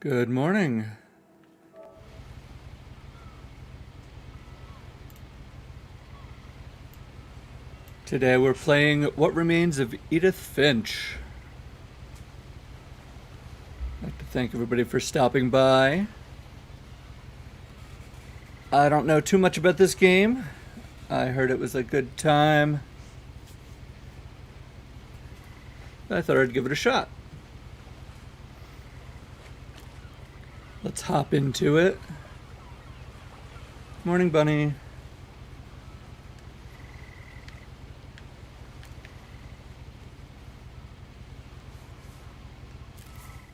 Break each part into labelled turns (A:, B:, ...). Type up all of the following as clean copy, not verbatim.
A: Good morning. Today we're playing What Remains of Edith Finch. I'd like to thank everybody for stopping by. I don't know too much about this game. I heard it was a good time. I thought I'd give it a shot. Let's hop into it. Morning, Bunny.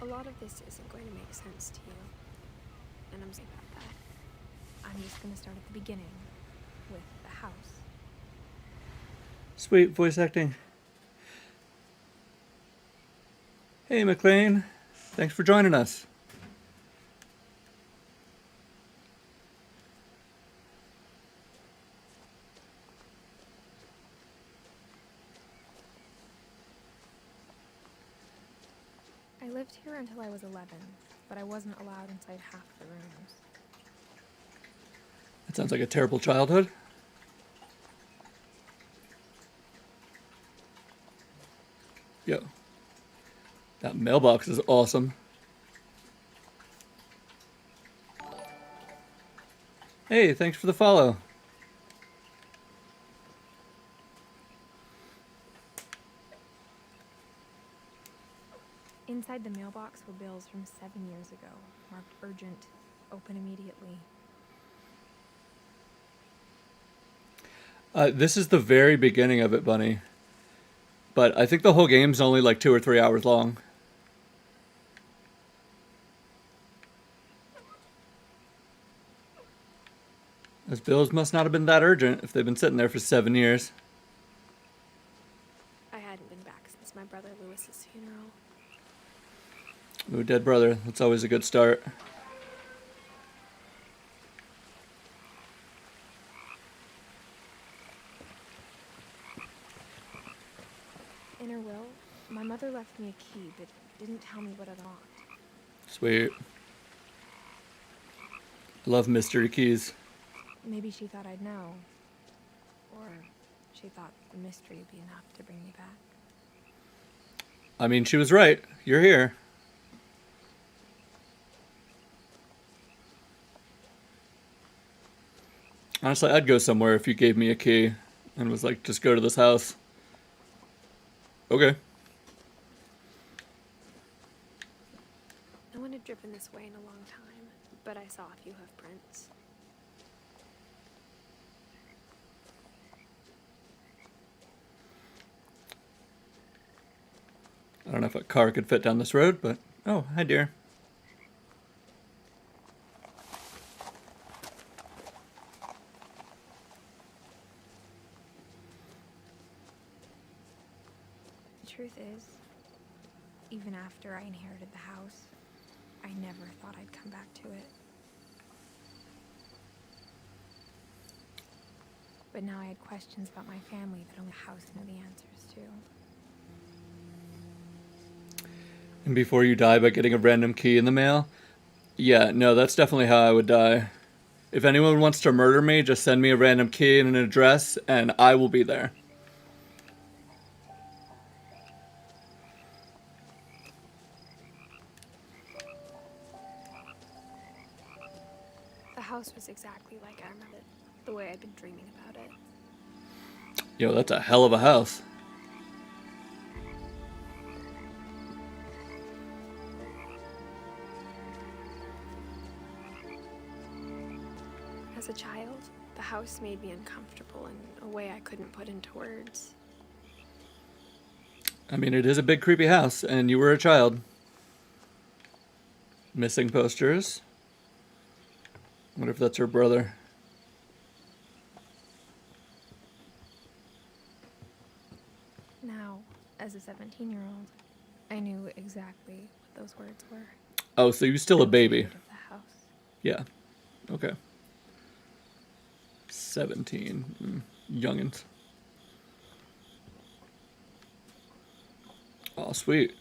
B: A lot of this isn't going to make sense to you, and I'm sorry about that. I'm just going to start at the beginning, with the house.
A: Sweet voice acting. Hey, McLean. Thanks for joining us.
B: I lived here until I was 11, but I wasn't allowed inside half the rooms.
A: That sounds like a terrible childhood. Yo. That mailbox is awesome. Hey, thanks for the follow.
B: Inside the mailbox were bills from 7 years ago, marked urgent, open immediately.
A: This is the very beginning of it, Bunny. But I think the whole game's only like 2 or 3 hours long. Those bills must not have been that urgent if they've been sitting there for 7 years.
B: I hadn't been back since my brother Lewis's funeral.
A: Ooh, dead brother. That's always a good start.
B: In her will, my mother left me a key, but didn't tell me what it unlocked.
A: Sweet. I love mystery keys.
B: Maybe she thought I'd know. Or she thought the mystery would be enough to bring me back.
A: I mean, she was right. You're here. Honestly, I'd go somewhere if you gave me a key and was like, just go to this house. Okay.
B: No one had driven this way in a long time, but I saw a few hoof prints.
A: I don't know if a car could fit down this road, but... Oh, hi, dear.
B: The truth is, even after I inherited the house, I never thought I'd come back to it. But now I had questions about my family that only the house knew the answers to.
A: And before you die by getting a random key in the mail? Yeah, no, that's definitely how I would die. If anyone wants to murder me, just send me a random key and an address, and I will be there.
B: The house was exactly like I remembered it, the way I'd been dreaming about it.
A: Yo, that's a hell of a house.
B: As a child, the house made me uncomfortable in a way I couldn't put into words.
A: I mean, it is a big creepy house, and you were a child. Missing posters. Wonder if that's her brother.
B: Now, as a 17-year-old, I knew exactly what those words were.
A: Oh, so you're still a baby.
B: Of the house.
A: Yeah. Okay. 17. Youngins. Oh, sweet.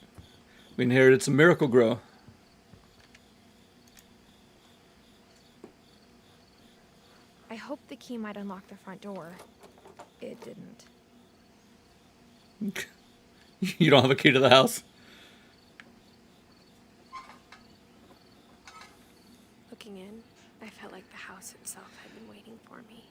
A: We inherited some Miracle Grow.
B: I hoped the key might unlock the front door. It didn't.
A: You don't have a key to the house?
B: Looking in, I felt like the house itself had been waiting for me.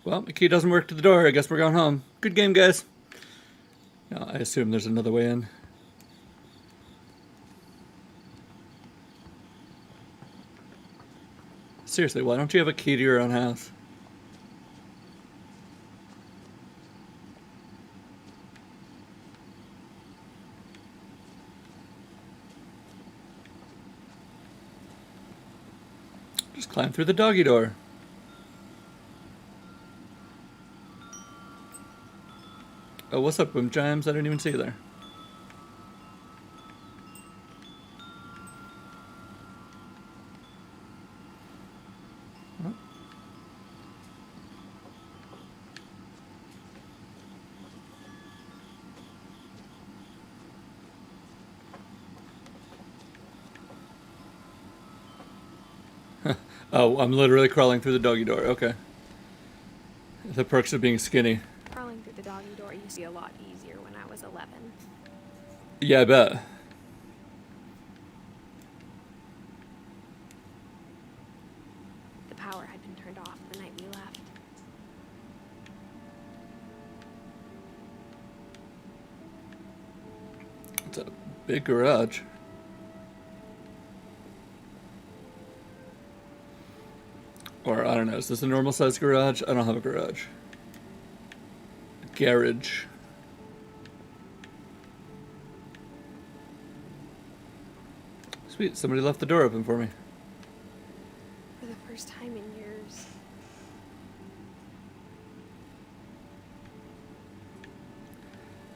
A: Well, the key doesn't work to the door. I guess we're going home. Good game, guys. No, I assume there's another way in. Seriously, why don't you have a key to your own house? Just climb through the doggy door. Oh, what's up, Boom Chimes? I didn't even see you there. Oh, I'm literally crawling through the doggy door. Okay. The perks of being skinny.
B: Crawling through the doggy door used to be a lot easier when I was 11.
A: Yeah, I bet.
B: The power had been turned off the night we left.
A: It's a big garage. Or, I don't know, is this a normal size garage? I don't have a garage. Garage. Sweet, somebody left the door open for me.
B: For the first time in years.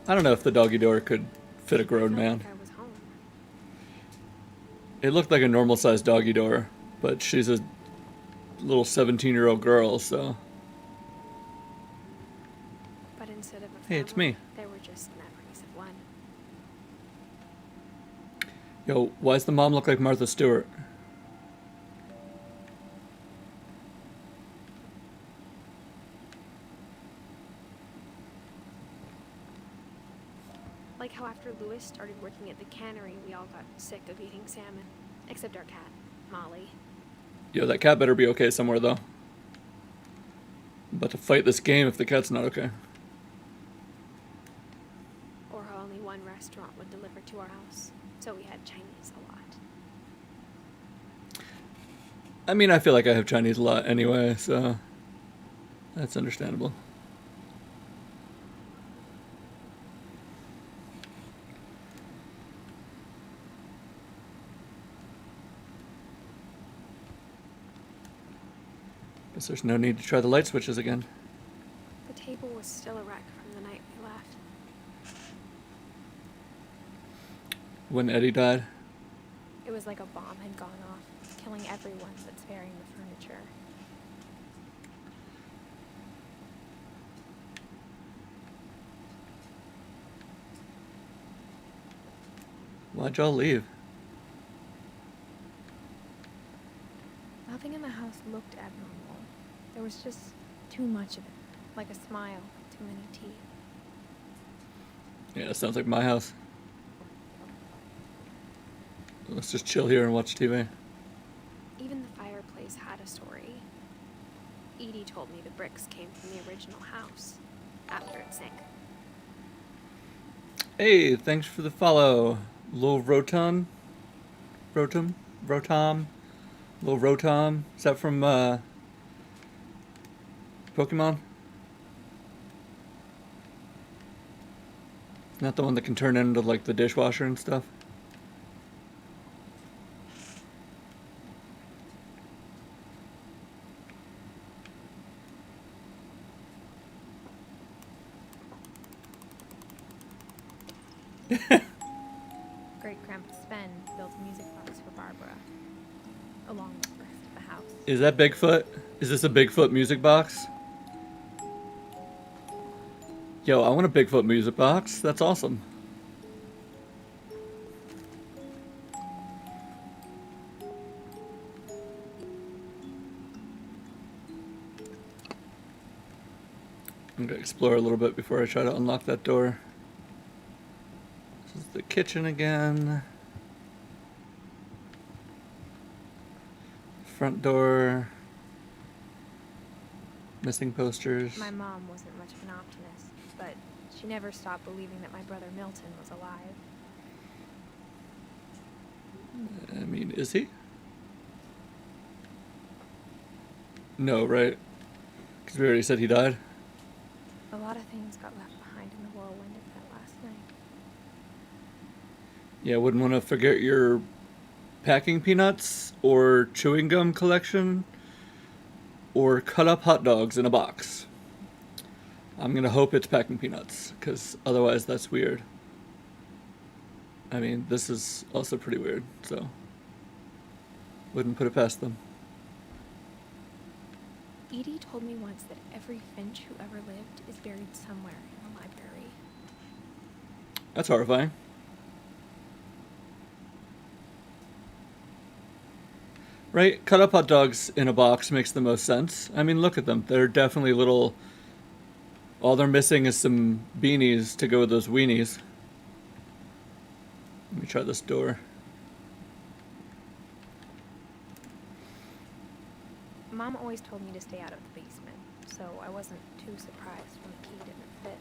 A: I don't know if the doggy door could fit a grown
B: I felt
A: man.
B: like I was home.
A: It looked like a normal sized doggy door, but she's a little 17-year-old girl, so.
B: But instead of a
A: Hey, it's
B: family,
A: me.
B: there were just memories of one.
A: Yo, why does the mom look like Martha Stewart?
B: Like how after Lewis started working at the cannery, we all got sick of eating salmon. Except our cat, Molly.
A: Yo, that cat better be okay somewhere, though. I'm about to fight this game if the cat's not okay.
B: Or how only one restaurant would deliver to our house. So we had Chinese a lot.
A: I mean, I feel like I have Chinese a lot anyway, so that's understandable. Guess there's no need to try the light switches again.
B: The table was still a wreck from the night we left.
A: When Eddie died,
B: It was like a bomb had gone off, killing everyone but sparing the furniture.
A: why'd y'all leave?
B: Nothing in the house looked abnormal. There was just too much of it. Like a smile, too many teeth.
A: Yeah, it sounds like my house. Let's just chill here and watch TV.
B: Even the fireplace had a story. Edie told me the bricks came from the original house, after it sank.
A: Hey, thanks for the follow. Lil Rotom? Rotom? Lil Rotom? Is that from, Pokemon? Not the one that can turn into, like, the dishwasher and stuff?
B: Great Grandpa Sven built a music box for Barbara, along with the rest of the house.
A: Is that Bigfoot? Is this a Bigfoot music box? Yo, I want a Bigfoot music box. That's awesome. I'm gonna explore a little bit before I try to unlock that door. This is the kitchen again. Front door. Missing posters.
B: My mom wasn't much of an optimist, but she never stopped believing that my brother Milton was alive.
A: I mean, is he? No, right? Because we already said he died.
B: A lot of things got left behind in the whirlwind of that last night.
A: Yeah, wouldn't want to forget your packing peanuts or chewing gum collection or cut up hot dogs in a box. I'm gonna hope it's packing peanuts, because otherwise that's weird. I mean, this is also pretty weird, so wouldn't put it past them.
B: Edie told me once that every Finch who ever lived is buried somewhere in the library.
A: That's horrifying. Right? Cut up hot dogs in a box makes the most sense. I mean, look at them. They're definitely little... All they're missing is some beanies to go with those weenies. Let me try this door.
B: Mom always told me to stay out of the basement, so I wasn't too surprised when the key didn't fit.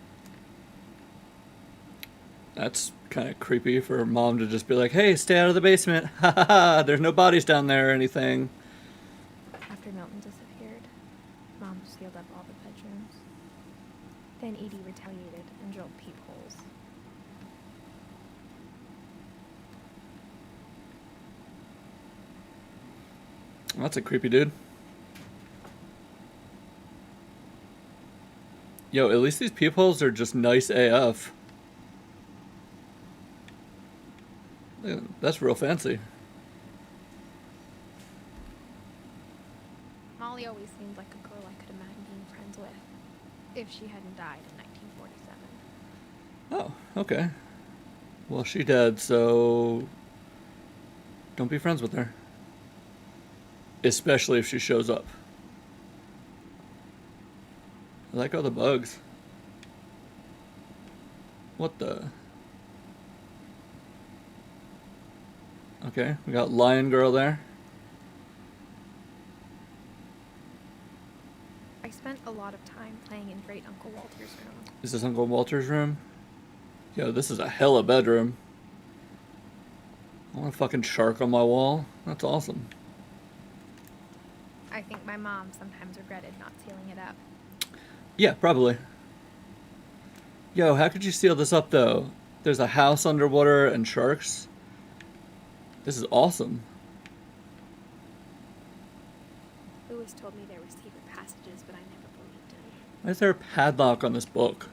A: That's kind of creepy for mom to just be like, hey, stay out of the basement. Ha ha ha, there's no bodies down there or anything.
B: After Milton disappeared, Mom sealed up all the bedrooms. Then Edie retaliated and drilled peepholes.
A: That's a creepy dude. Yo, at least these peepholes are just nice AF. That's real fancy.
B: Molly always seemed like a girl I could imagine being friends with, if she hadn't died in 1947.
A: Oh, okay. Well, she dead, so don't be friends with her. Especially if she shows up. I like all the bugs. What the? Okay, we got Lion Girl there.
B: I spent a lot of time playing in Great Uncle Walter's room.
A: Is this Uncle Walter's room? Yo, this is a hella bedroom. I want a fucking shark on my wall. That's awesome.
B: I think my mom sometimes regretted not sealing it up.
A: Yeah, probably. Yo, how could you seal this up, though? There's a house underwater and sharks. This is awesome.
B: Lewis told me there were secret passages, but I never believed him.
A: Why is there a padlock on this book?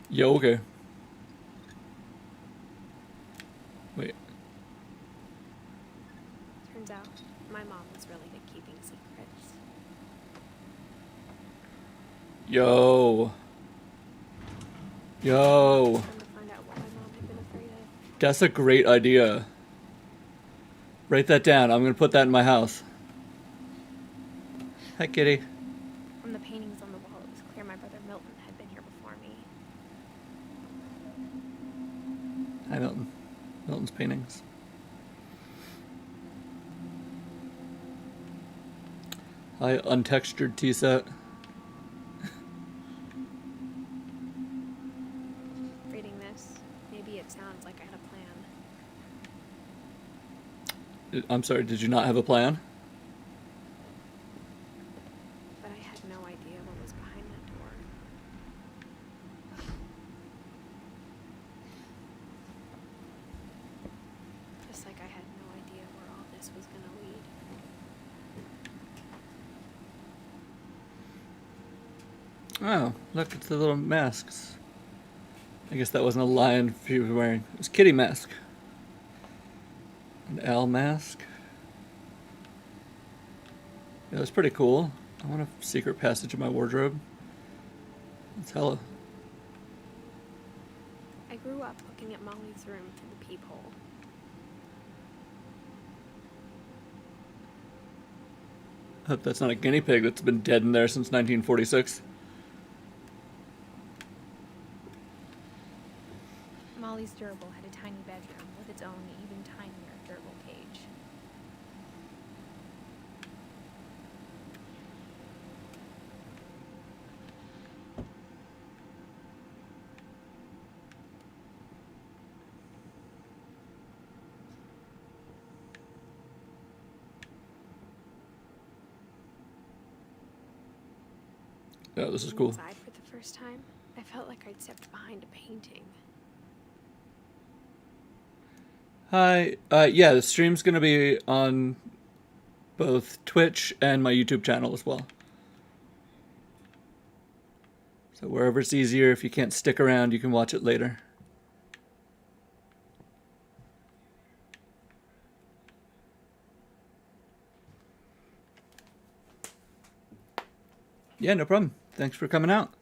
A: Yo, okay. Wait.
B: Turns out, my mom was really good at keeping secrets.
A: Yo. Yo.
B: Come to find out what my mom had been afraid of.
A: That's a great idea. Write that down. I'm gonna put that in my house. Hi, kitty.
B: From the paintings on the wall, it was clear my brother Milton had been here before me.
A: Hi, Milton. Milton's paintings. Hi, untextured tea set.
B: Reading this, maybe it sounds like I had a plan.
A: I'm sorry, did you not have a plan?
B: But I had no idea what was behind that door. Just like I had no idea where all this was gonna lead.
A: Oh, look, it's the little masks. I guess that wasn't a lion she was wearing. It was kitty mask. An owl mask. Yeah, that's pretty cool. I want a secret passage in my wardrobe. That's hella.
B: I grew up looking at Molly's room through the peephole.
A: Hope that's not a guinea pig that's been dead in there since 1946.
B: Molly's gerbil had a tiny bedroom with its own even tinier gerbil cage.
A: Yeah, this is cool.
B: Inside for the first time, I felt like I'd stepped behind a painting.
A: Hi. Yeah, the stream's gonna be on both Twitch and my YouTube channel as well. So wherever it's easier, if you can't stick around, you can watch it later. Yeah, no problem. Thanks for coming out.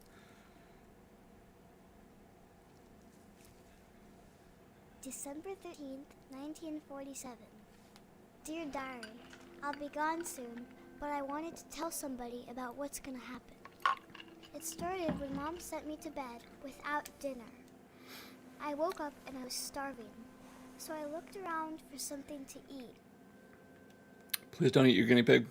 C: December 13th, 1947. Dear Diary, I'll be gone soon, but I wanted to tell somebody about what's gonna happen. It started when Mom sent me to bed without dinner. I woke up and I was starving, so I looked around for something to eat.
A: Please don't eat your guinea pig.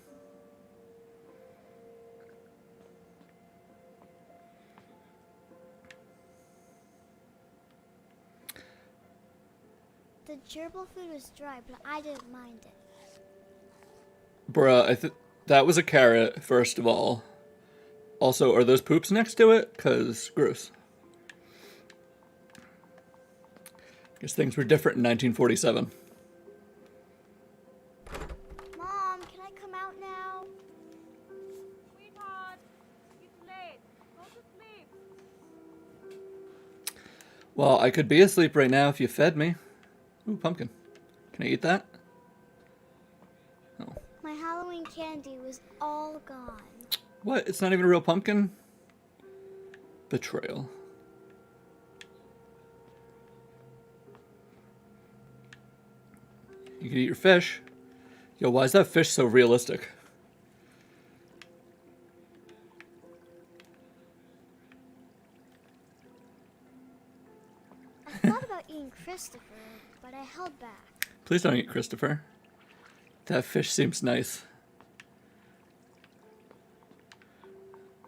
C: The gerbil food was dry, but I didn't mind it.
A: Bruh, that was a carrot, first of all. Also, are those poops next to it? 'Cause gross. Guess things were different in 1947.
C: Mom, can I come out now?
D: Sweetheart, it's late. Go to sleep.
A: Well, I could be asleep right now if you fed me. Ooh, pumpkin. Can I eat that? Oh.
C: My Halloween candy was all gone.
A: What? It's not even a real pumpkin? Betrayal. You can eat your fish. Yo, why is that fish so realistic?
C: I thought about eating Christopher, but I held back.
A: Please don't eat Christopher. That fish seems nice.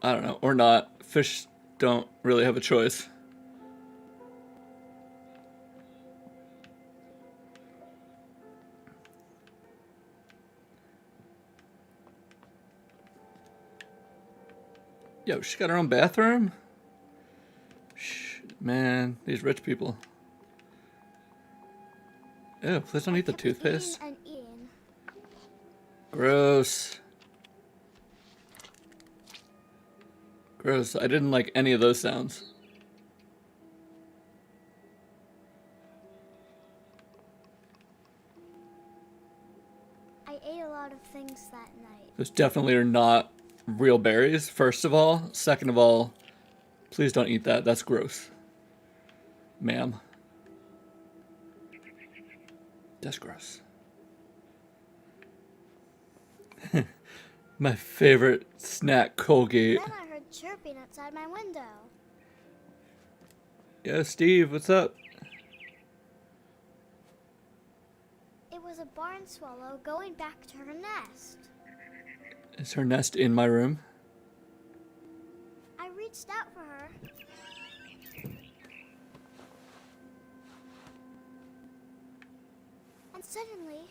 A: I don't know. Or not. Fish don't really have a choice. Yo, she's got her own bathroom? Man, these rich people. Ew, please don't eat the
C: I kept
A: toothpaste.
C: eating and eating.
A: Gross. Gross. I didn't like any of those sounds.
C: I ate a lot of things that night.
A: Those definitely are not real berries, first of all. Second of all, please don't eat that. That's gross. Ma'am. That's gross. My favorite snack, Colgate.
C: Then I heard chirping outside my window.
A: Yo, Steve, what's up?
C: It was a barn swallow going back to her nest.
A: Is her nest in my room?
C: I reached out for her. And suddenly,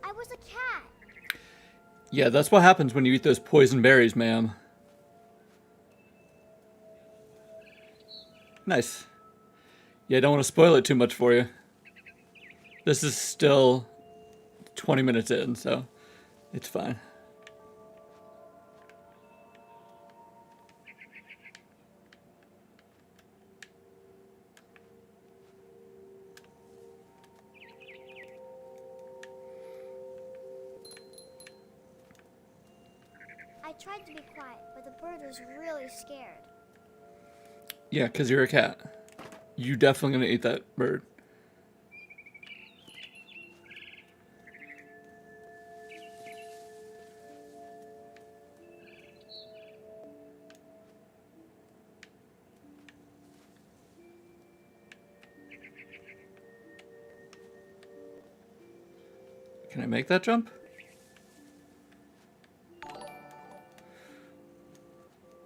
C: I was a cat.
A: Yeah, that's what happens when you eat those poison berries, ma'am. Nice. Yeah, I don't want to spoil it too much for you. This is still 20 minutes in, so it's fine.
C: tried to be quiet, but the bird was really scared.
A: Yeah, because you're a cat. You definitely gonna eat that bird. Can I make that jump?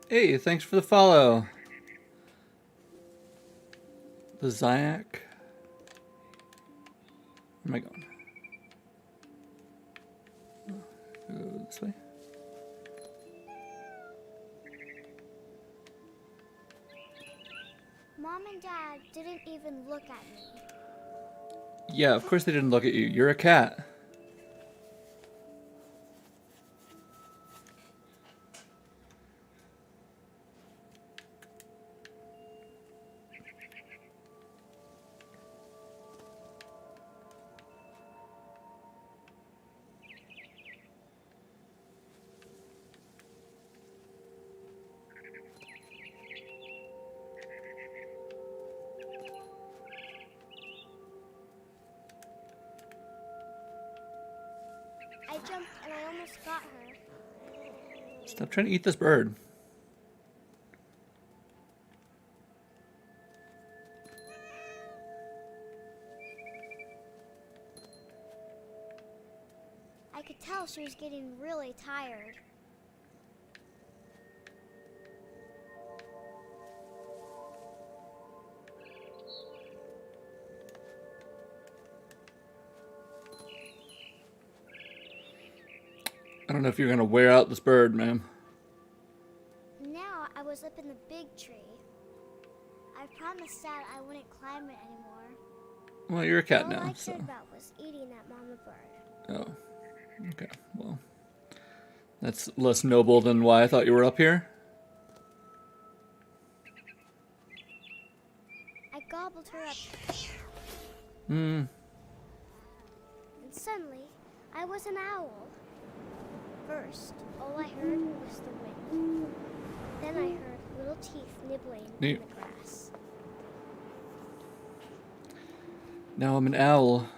A: Hey, thanks for the follow. The Zyak. Where am I going? Go this way.
C: Mom and Dad didn't even look at me.
A: Yeah, of course they didn't look at you. You're a cat.
C: I jumped and I almost got her.
A: Stop trying to eat this bird.
C: I could tell she was getting really tired.
A: I don't know if you're gonna wear out this bird, ma'am.
C: Now I was up in the big tree. I promised Dad I wouldn't climb it anymore.
A: Well, you're a cat
C: All
A: now,
C: I
A: so.
C: cared about was eating that mama bird.
A: Oh. Okay, well. That's less noble than why I thought you were up here.
C: I gobbled her up,
A: Hmm.
C: and suddenly I was an owl. First, all I heard was the wind. Then I heard little teeth nibbling
A: Neat.
C: in the grass.
A: Now I'm an owl.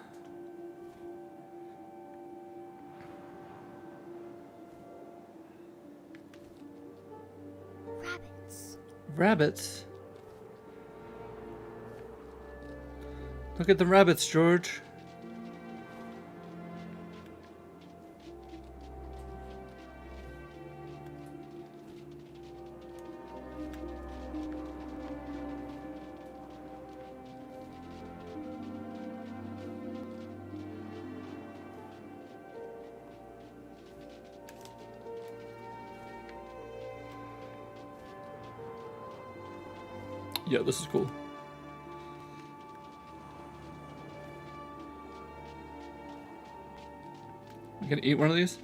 C: Rabbits.
A: Rabbits? Look at the rabbits, George. Yeah, this is cool. You gonna eat one of these?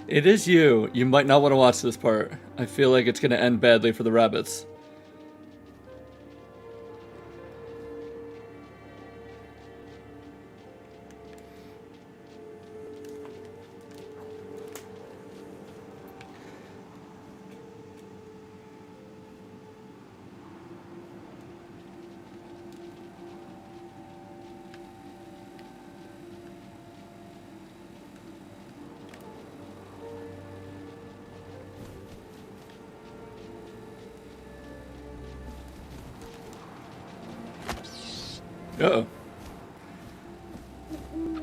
A: It is you. You might not want to watch this part. I feel like it's gonna end badly for the rabbits. Uh-oh.
C: I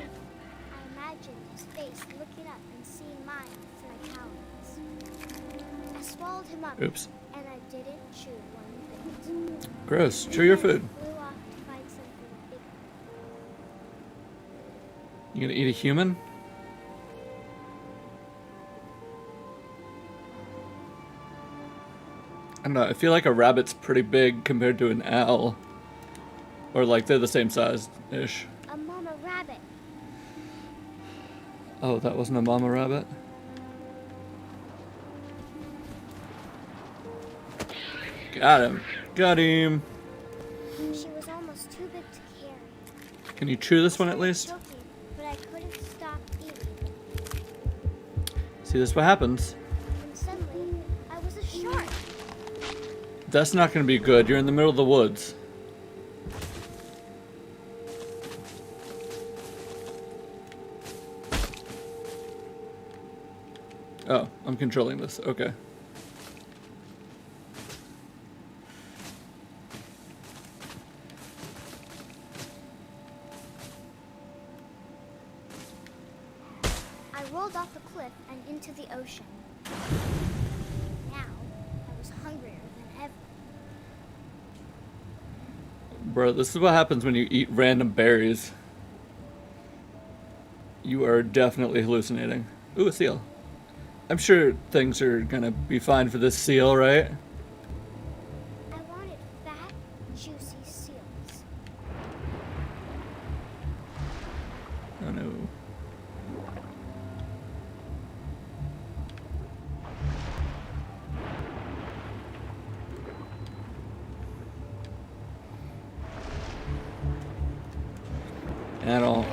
C: imagined his face looking up and seeing mine through my talons. I swallowed him up,
A: Oops.
C: and I didn't chew one bit.
A: Gross. Chew your food.
C: I flew off to find something bigger.
A: You gonna eat a human? I don't know. I feel like a rabbit's pretty big compared to an owl. Or like they're the same size-ish.
C: A mama rabbit.
A: Oh, that wasn't a mama rabbit? Got him. Got him.
C: She was almost too big to carry.
A: Can you chew this one at
C: Started
A: least?
C: choking, but I couldn't stop eating.
A: See, this is what happens.
C: And suddenly, I was a shark.
A: That's not gonna be good. You're in the middle of the woods. Oh, I'm controlling this. Okay.
C: I rolled off the cliff and into the ocean. Now, I was hungrier than ever.
A: Bro, this is what happens when you eat random berries. You are definitely hallucinating. Ooh, a seal. I'm sure things are gonna be fine for this seal, right?
C: I wanted fat, juicy seals.
A: Oh no.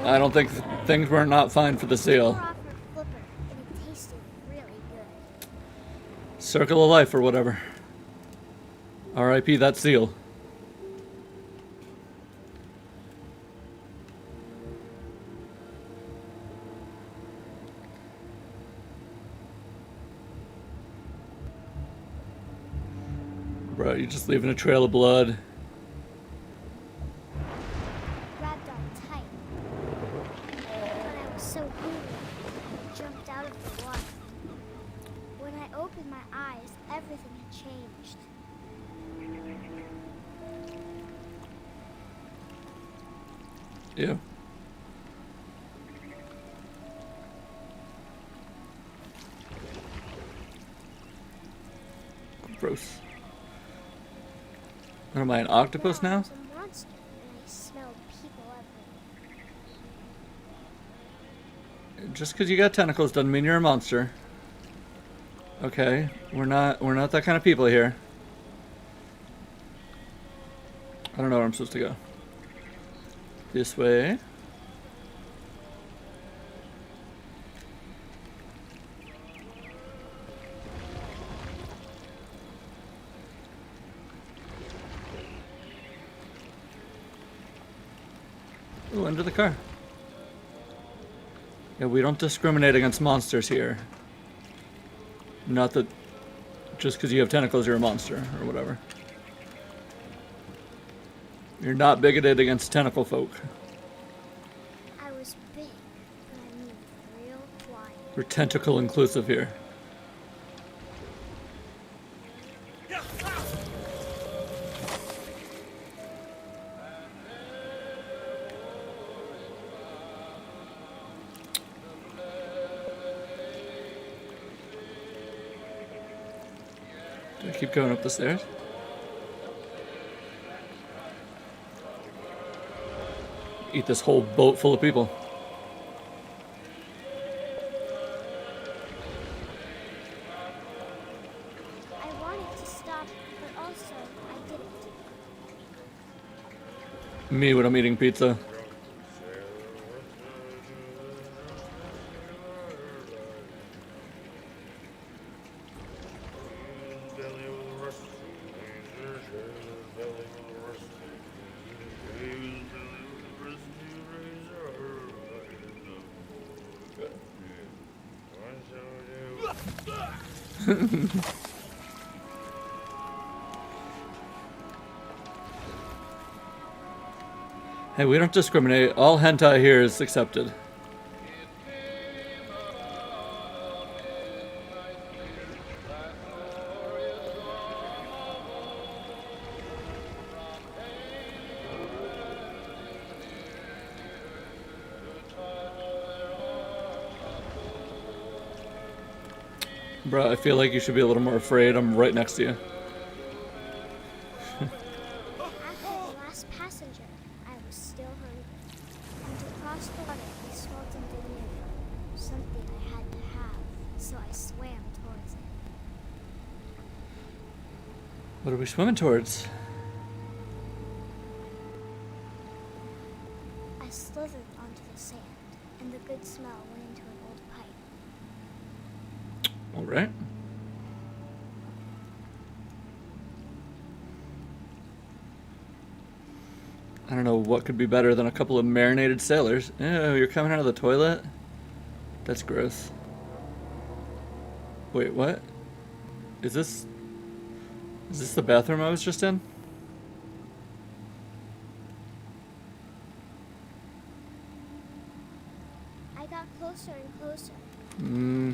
A: I don't think things were not fine for the seal.
C: Tore off her flipper, and it tasted really good.
A: Circle of life or whatever. R.I.P. that seal. Bro, you're just leaving a trail of blood.
C: Grabbed on tight. But I was so hungry, I jumped out of the water. When I opened my eyes, everything had changed.
A: Yeah. Gross. What am I, an octopus now?
C: I was a monster, and I smelled people everywhere.
A: Just because you got tentacles doesn't mean you're a monster. Okay, we're not that kind of people here. I don't know where I'm supposed to go. This way. Ooh, under the car. Yeah, we don't discriminate against monsters here. Not that just because you have tentacles you're a monster or whatever. You're not bigoted against tentacle folk.
C: I was big, but I moved real quiet.
A: We're tentacle inclusive here. Do I keep going up the stairs? Eat this whole boat full of people.
C: I wanted to stop, but also I didn't.
A: Me when I'm eating pizza. Hey, we don't discriminate. All hentai here is accepted. Bro, I feel like you should be a little more afraid. I'm right next to you.
C: After the last passenger, I was still hungry. And to cross the water, I smelled something new. Something I had to have, so I swam towards it.
A: What are we swimming towards?
C: I slithered onto the sand, and the good smell went into an old pipe.
A: All right. I don't know what could be better than a couple of marinated sailors. Ew, you're coming out of the toilet? That's gross. Wait, what? Is this the bathroom I was just in?
C: I got closer and closer.
A: Hmm.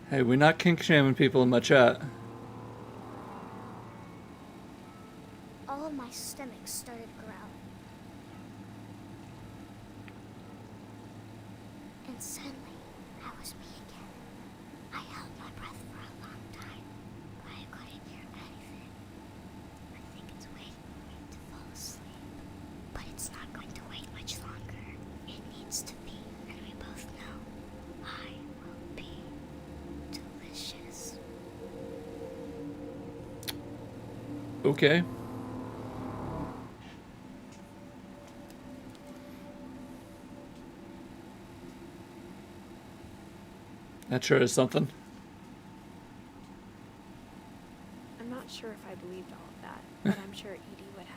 A: Hey, we're not kink shaming people in my chat.
C: All of my stomach started growling. And suddenly, I was me again. I held my breath for a long time, but I couldn't hear anything. I think it's waiting for me to fall asleep. But it's not going to wait much longer. It needs to be, and we both know I will be delicious.
A: Okay. That sure is something.
B: I'm not sure if I believed all of that, but I'm sure Edie would have.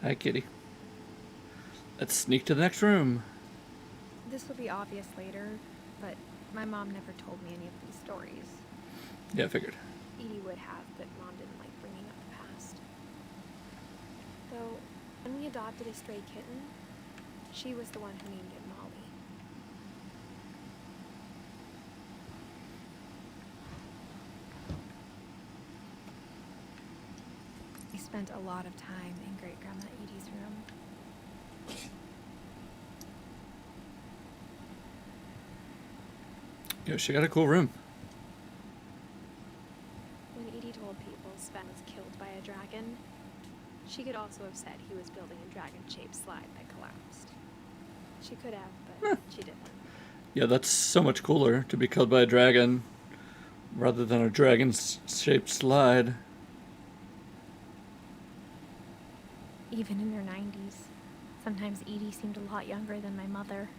A: Hi, kitty. Let's sneak to the next room.
B: This will be obvious later, but my mom never told me any of these stories.
A: Yeah, I figured.
B: Edie would have, but Mom didn't like bringing up the past. Though, when we adopted a stray kitten, she was the one who named it Molly. We spent a lot of time in Great Grandma Edie's room.
A: Yo, she got a cool room.
B: When Edie told people Sven was killed by a dragon, she could also have said he was building a dragon-shaped slide that collapsed. She could have, but she didn't.
A: Yeah, that's so much cooler to be killed by a dragon rather than a dragon-shaped slide.
B: Even in their 90s, sometimes Edie seemed a lot younger than my mother.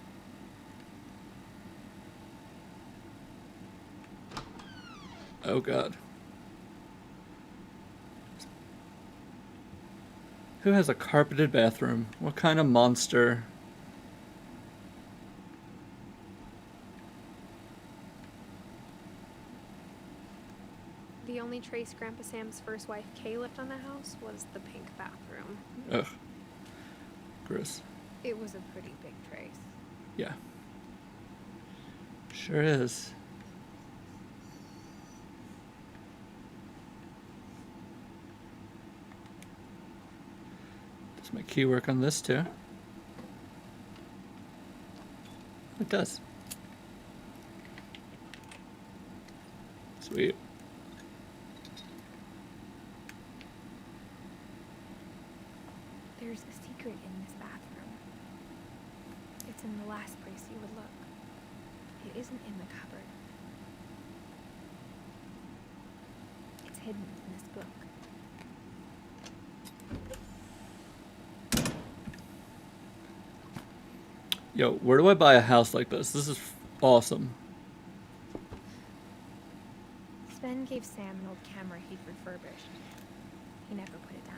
A: Oh god. Who has a carpeted bathroom? What kind of monster?
B: The only trace Grandpa Sam's first wife Kay left on the house was the pink bathroom.
A: Ugh. Gross.
B: It was a pretty big trace.
A: Yeah. Sure is. Does my key work on this too? It does. Sweet.
B: There's a secret in this bathroom. It's in the last place you would look. It isn't in the cupboard. It's hidden in this book.
A: Yo, where do I buy a house like this? This is awesome.
B: Sven gave Sam an old camera he'd refurbished. He never put it down.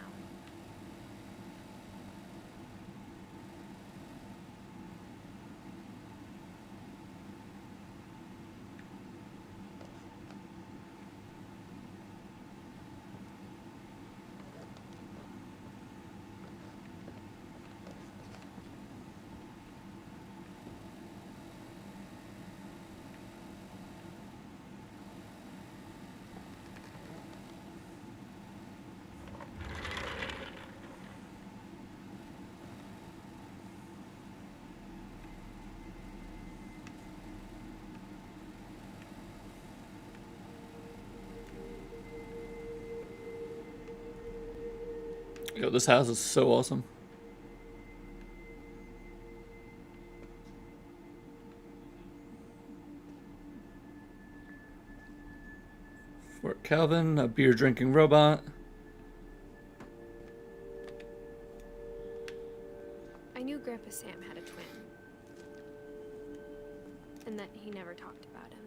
A: Yo, this house is so awesome. Fort Calvin, a beer drinking robot.
B: I knew Grandpa Sam had a twin, and that he never talked about him.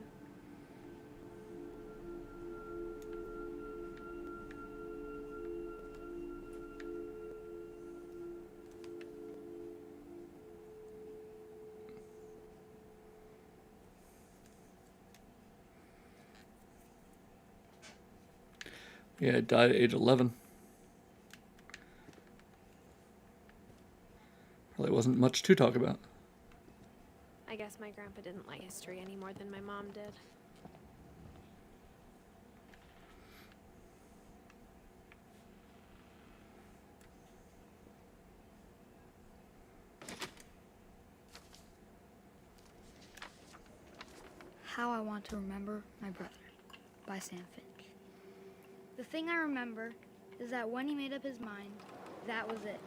A: Yeah, it died at age 11. Probably wasn't much to talk about.
B: I guess my grandpa didn't like history any more than my mom did.
E: How I Want to Remember My Brother by Sam Finch. The thing I remember is that when he made up his mind, that was it.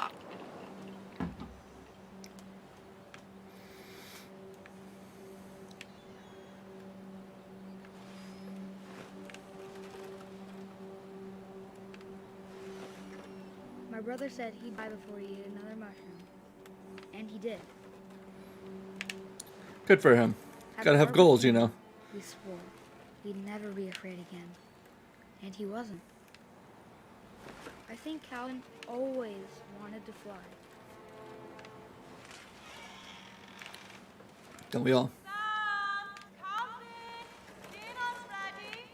E: My brother said he'd die before he ate another mushroom. And he did.
A: Good for him. Gotta have goals, you know.
E: We swore he'd never be afraid again. And he wasn't. I think Calvin always wanted to fly.
A: Don't we all?
D: Sam, Calvin, dinner's ready.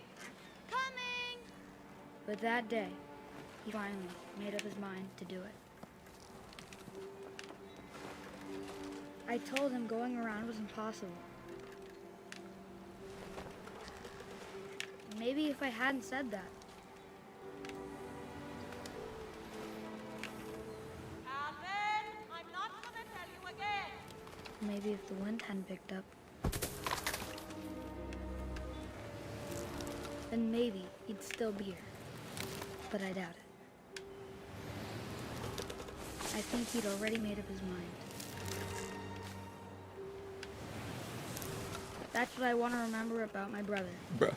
D: Coming.
E: But that day, he finally made up his mind to do it. I told him going around was impossible. Maybe if I hadn't said that,
D: Calvin, I'm not gonna tell you again.
E: maybe if the wind hadn't picked up, then maybe he'd still be here. But I doubt it. I think he'd already made up his mind. That's what I want to remember about my brother.
A: Bruh.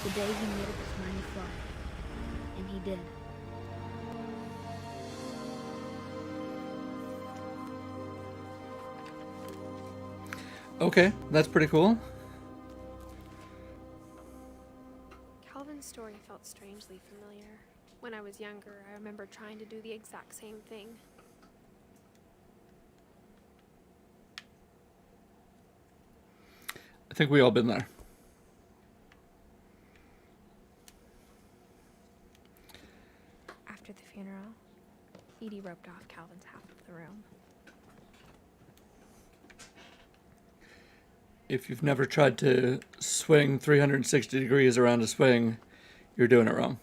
E: The day he made up his mind to fly. And he did.
A: Okay, that's pretty cool.
B: Calvin's story felt strangely familiar. When I was younger, I remember trying to do the exact same thing.
A: I think we all been there.
B: After the funeral, Edie roped off Calvin's half of the room.
A: If you've never tried to swing 360 degrees around a swing, you're doing it wrong.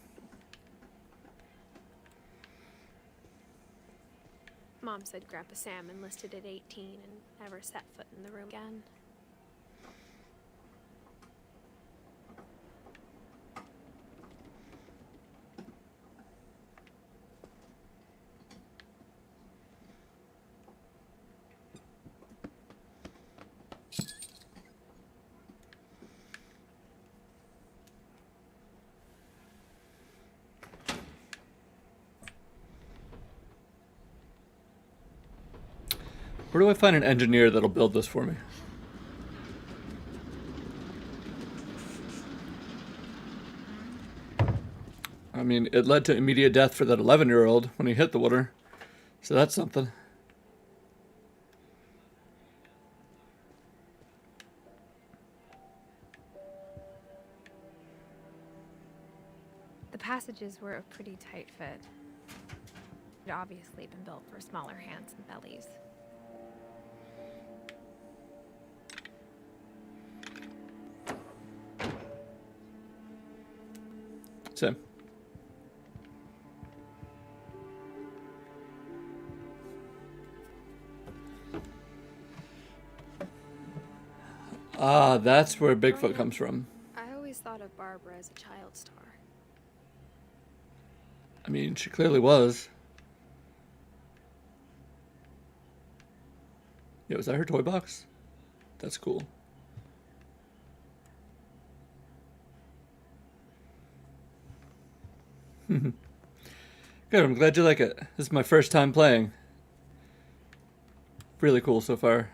B: Mom said Grandpa Sam enlisted at 18 and never set foot in the room again.
A: Where do I find an engineer that'll build this for me? I mean, it led to immediate death for that 11-year-old when he hit the water. So that's something.
B: The passages were a pretty tight fit. It had obviously been built for smaller hands and bellies.
A: Same. Ah, that's where Bigfoot comes from.
B: I always thought of Barbara as a child star.
A: I mean, she clearly was. Yeah, was that her toy box? That's cool. Good, I'm glad you like it. This is my first time playing. Really cool so far.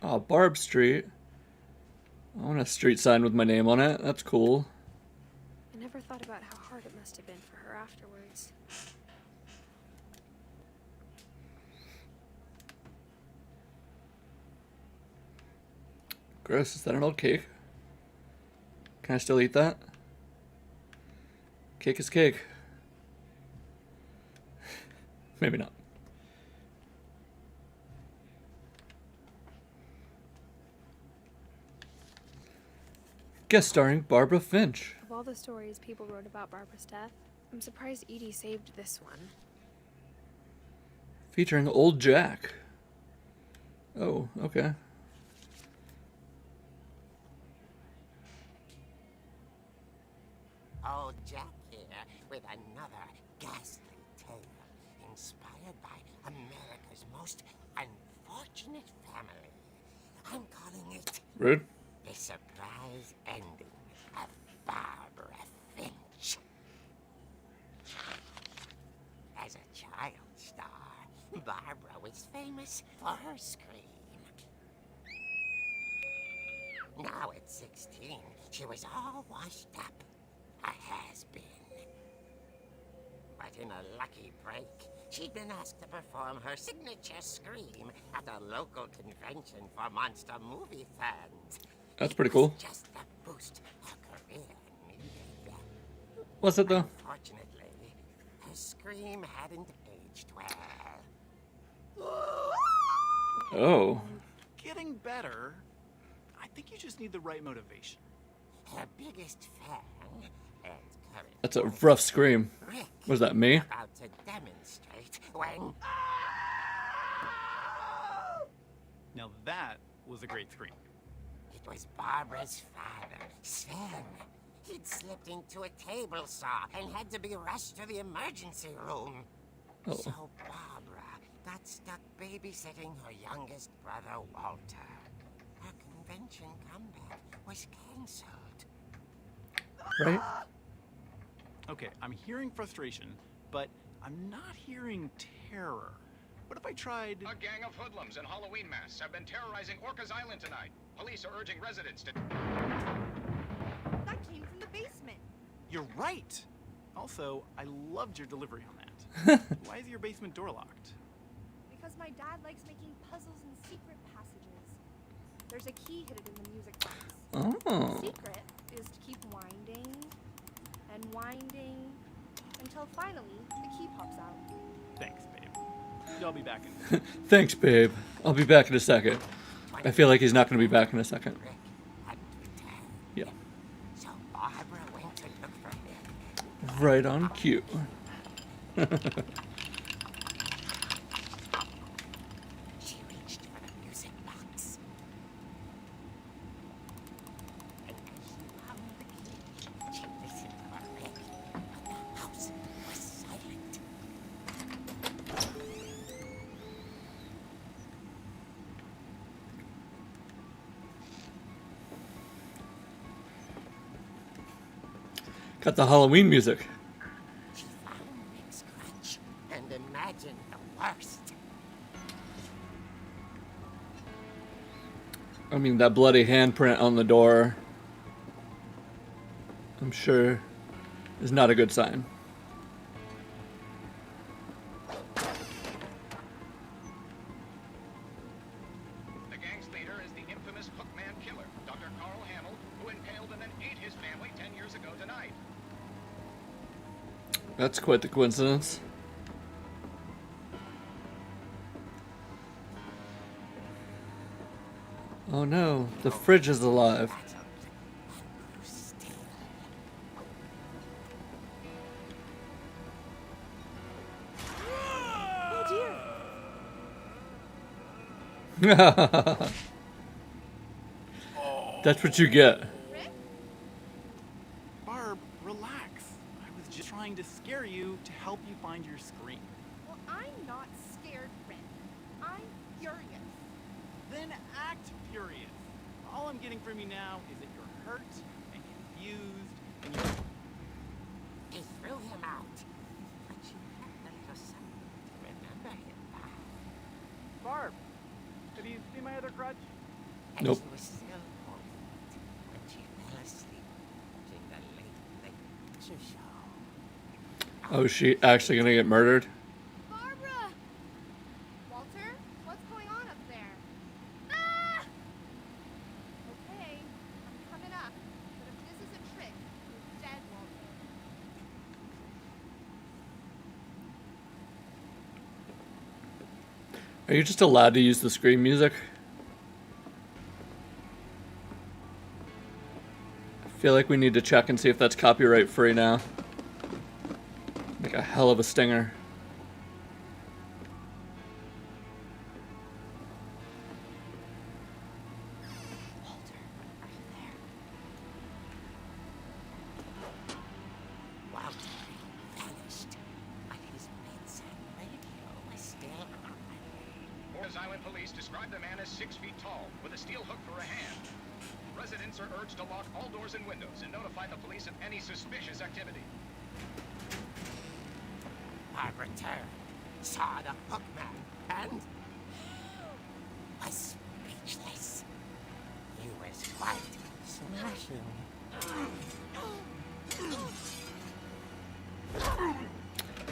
A: Oh, Barb Street. I want a street sign with my name on it. That's cool.
B: I never thought about how hard it must have been for her afterwards.
A: Gross, is that an old cake? Can I still eat that? Cake is cake. Maybe not. Guest starring Barbara Finch.
B: Of all the stories people wrote about Barbara's death, I'm surprised Edie saved this one.
A: Featuring Old Jack. Oh, okay.
F: Old Jack here with another ghastly tale inspired by America's most unfortunate family. I'm calling it
A: Rude.
F: The Surprise Ending of Barbara Finch. As a child star, Barbara was famous for her scream. Now at 16, she was all washed up. A has-been. But in a lucky break, she'd been asked to perform her signature scream at a local convention for monster movie fans.
A: That's pretty cool.
F: Just the boost her career needed.
A: What's it though?
F: Unfortunately, her scream hadn't aged well.
A: Oh.
G: Getting better. I think you just need the right motivation.
F: Her biggest fan and current
A: That's a rough scream.
F: Rick
A: Was that me?
F: about to demonstrate when
G: Now that was a great scream.
F: it was Barbara's father, Sven. He'd slipped into a table saw and had to be rushed to the emergency room.
A: Oh.
F: So Barbara got stuck babysitting her youngest brother, Walter. Her convention comeback was cancelled.
A: Right?
G: Okay, I'm hearing frustration, but I'm not hearing terror. What if I tried...
H: A gang of hoodlums in Halloween masks have been terrorizing Orcas Island tonight. Police are urging residents to...
D: That came from the basement.
G: You're right! Also, I loved your delivery on that. Why is your basement door locked?
D: Because my dad likes making puzzles and secret passages. There's a key hidden in the music box.
A: Oh.
D: The secret is to keep winding and winding until finally the key pops out.
G: Thanks, babe. I'll be back in...
A: Thanks, babe. I'll be back in a second. I feel like he's not going to be back in a second.
F: Rick hadn't returned.
A: Yeah.
F: So Barbara went to look for him.
A: Right on cue.
F: She reached for the music box. And as she found the key, she listened for Rick, but the house was silent.
A: Got the Halloween music.
F: She found Rick's crutch and imagined the worst.
A: I mean, that bloody handprint on the door, I'm sure, is not a good sign.
H: The gang's leader is the infamous Hookman killer, Dr. Carl Hamill, who impaled and then ate his family 10 years ago tonight.
A: That's quite the coincidence. Oh no, the fridge is alive.
F: Rattled and grew still.
D: Oh dear!
A: That's what you get.
D: Rick?
G: Barb, relax. I was just trying to scare you to help you find your scream.
D: Well, I'm not scared, Rick. I'm furious.
G: Then act furious. All I'm getting from you now is that you're hurt and confused and you're...
F: He threw him out. But you had a little something to remember him by.
G: Barb, have you seen my other crutch?
F: And
A: Nope.
F: she was still holding it when she fell asleep watching the late picture show.
A: Oh, is she actually gonna get murdered?
D: Barbara! Walter, what's going on up there? Ah! Okay, I'm coming up. But if this is a trick, you're dead, Walter.
A: Are you just allowed to use the scream music? I feel like we need to check and see if that's copyright free now. Make a hell of a stinger.
F: Walter, are you there? Walter vanished, but his bedside radio was still on.
H: Morris Island police describe the man as 6 feet tall, with a steel hook for a hand. Residents are urged to lock all doors and windows and notify the police of any suspicious activity.
F: Barbara turned, saw the hookman, and was speechless. He was quite smashing.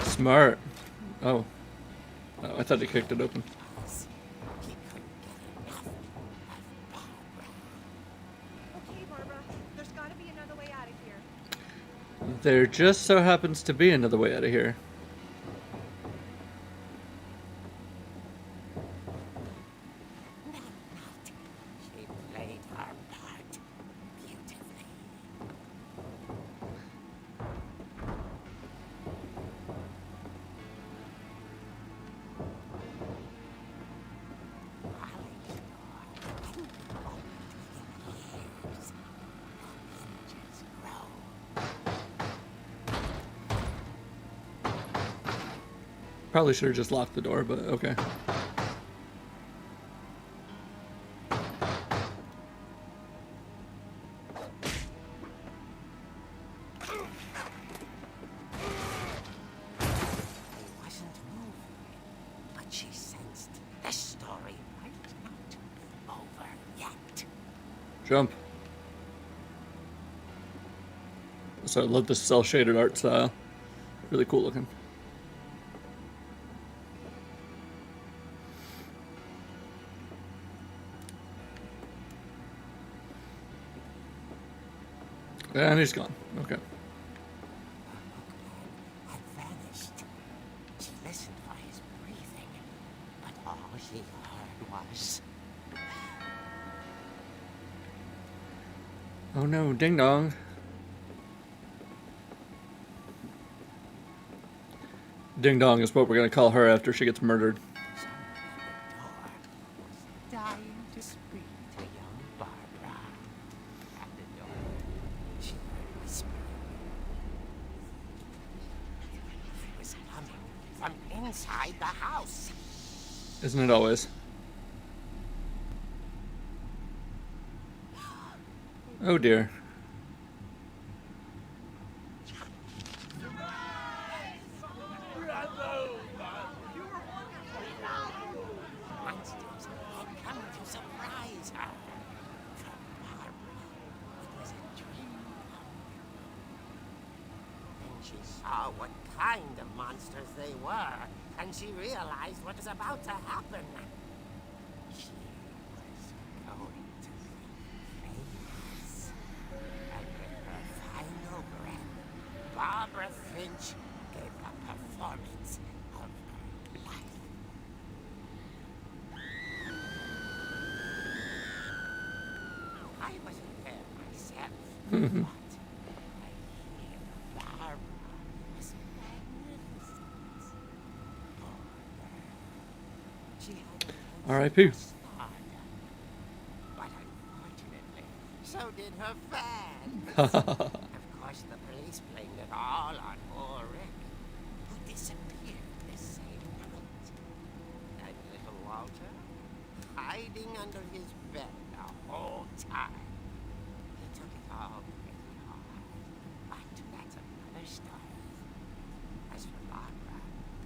A: Smart. Oh. Oh, I thought he kicked it open.
F: He couldn't get enough of Barbara.
D: Okay, Barbara, there's gotta be another way out of here.
A: There just so happens to be another way out of here.
F: That night, she played her part beautifully.
A: Probably should have just locked the door, but okay.
F: He wasn't moving, but she sensed the story might not over yet.
A: Jump. So I love this cell shaded art style. Really cool looking. And he's gone. Okay.
F: Had vanished. She listened for his breathing, but all she heard was
A: Oh no, ding dong. Ding dong is what we're gonna call her after she gets murdered.
F: someone at the door was dying to speak to young Barbara. At the door, she heard whispering. It was coming from inside the house.
A: Isn't it always? Oh dear.
F: Monsters had come to surprise her. For Barbara, it was a dream come true. Then she saw what kind of monsters they were, and she realized what was about to happen. She was going to be famous. And with her final breath, Barbara Finch gave the performance of her life. I wasn't there myself, but I hear Barbara was magnificent. Poor girl. She had a
A: R.I.P.
F: star did her fans. Of course, the police blamed it all on poor Rick, who disappeared the same night. And little Walter, hiding under his bed the whole time. He took it all pretty hard. But that's another story. As for Barbara,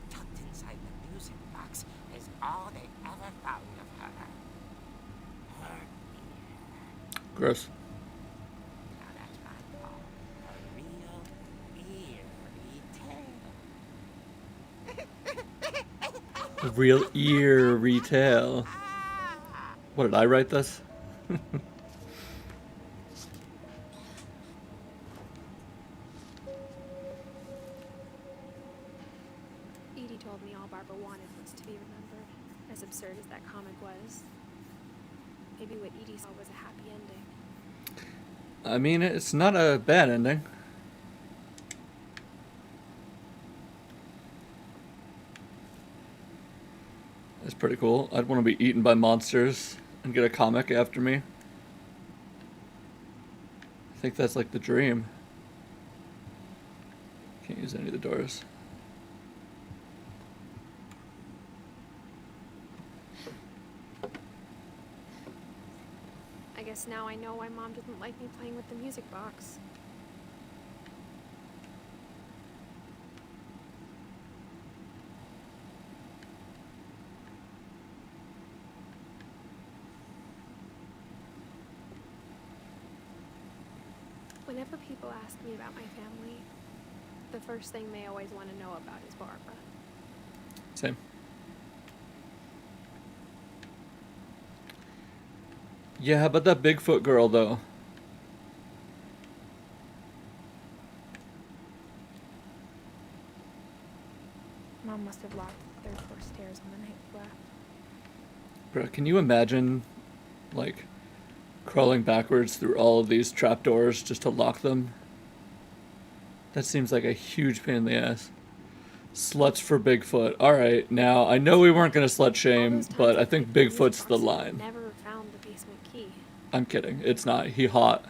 F: tucked inside the music box is all they ever found of her. Her ear.
A: Gross.
F: Now that's what I call a real eerie tale.
A: A real eerie tale. What, did I write this?
B: Edie told me all Barbara wanted was to be remembered, as absurd as that comic was. Maybe what Edie saw was a happy ending.
A: I mean, it's not a bad ending. It's pretty cool. I'd want to be eaten by monsters and get a comic after me. I think that's like the dream. Can't use any of the doors.
B: I guess now I know why Mom didn't like me playing with the music box. Whenever people ask me about my family, the first thing they always want to know about is Barbara.
A: Same. Yeah, how about that Bigfoot girl, though?
B: Mom must have locked the third floor stairs on the night we left.
A: Bro, can you imagine, like, crawling backwards through all of these trapdoors just to lock them? That seems like a huge pain in the ass. Sluts for Bigfoot. Alright, now, I know we weren't gonna slut
B: All
A: shame,
B: those times
A: but I
B: I
A: think
B: played the music
A: Bigfoot's the
B: box, I
A: line.
B: never found the basement key.
A: I'm kidding. It's not. He hot.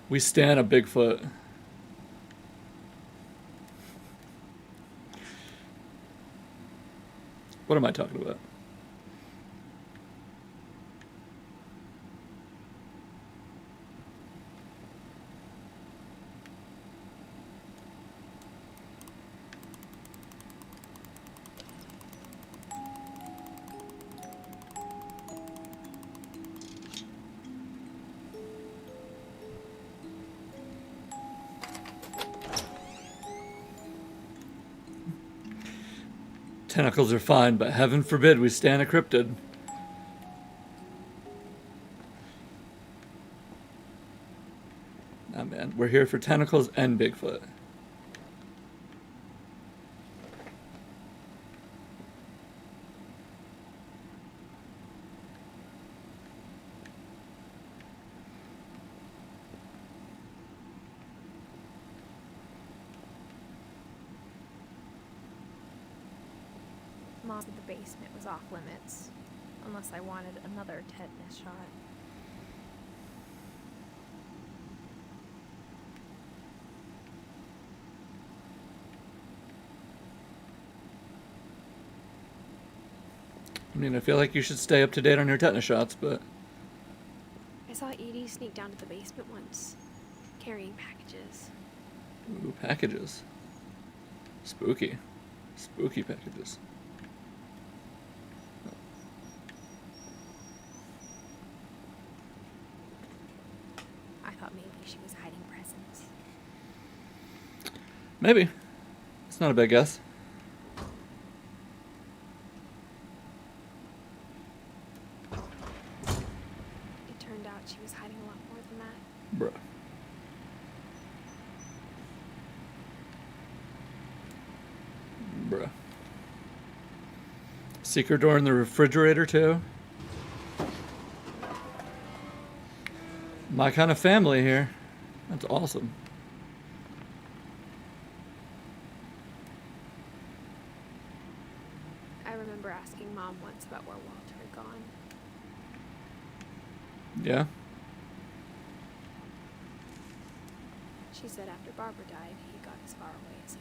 A: We stan a Bigfoot. What am I talking about? Tentacles are fine, but heaven forbid we stand a cryptid. Nah, man. We're here for tentacles and Bigfoot.
B: Mom said the basement was off limits, unless I wanted another tetanus shot.
A: I mean, I feel like you should stay up to date on your tetanus shots, but
B: I saw Edie sneak down to the basement once, carrying packages.
A: ooh, packages. Spooky. Spooky packages.
B: I thought maybe she was hiding presents.
A: Maybe. It's not a bad guess.
B: It turned out she was hiding a lot more than that.
A: Bruh. Bruh. Secret door in the refrigerator, too? My kind of family here. That's awesome.
B: I remember asking Mom once about where Walter had gone.
A: Yeah?
B: She said after Barbara died, he got as far away as he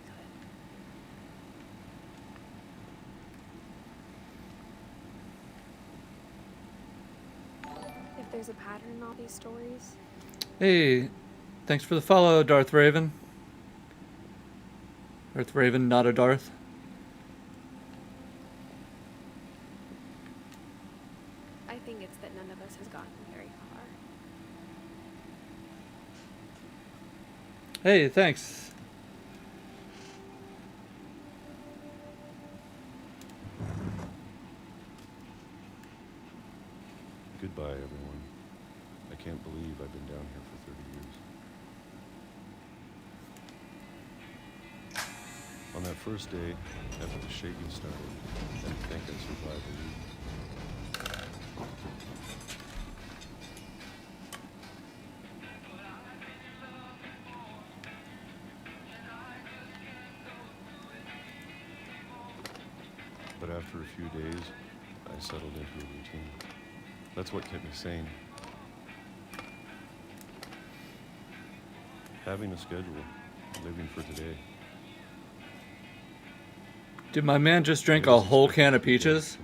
B: could. If there's a pattern in all these stories,
A: Hey, thanks for the follow, Darth Raven. Darth Raven, not a Darth.
B: I think it's that none of us has gotten very far.
A: Hey, thanks.
I: Goodbye, everyone. I can't believe I've been down here for 30 years. On that first day, after the shaking started, I didn't think I'd survive a week. But after a few days, I settled into a routine. That's what kept me sane. Having a schedule, living for today.
A: Did my man just drink a whole can of peaches?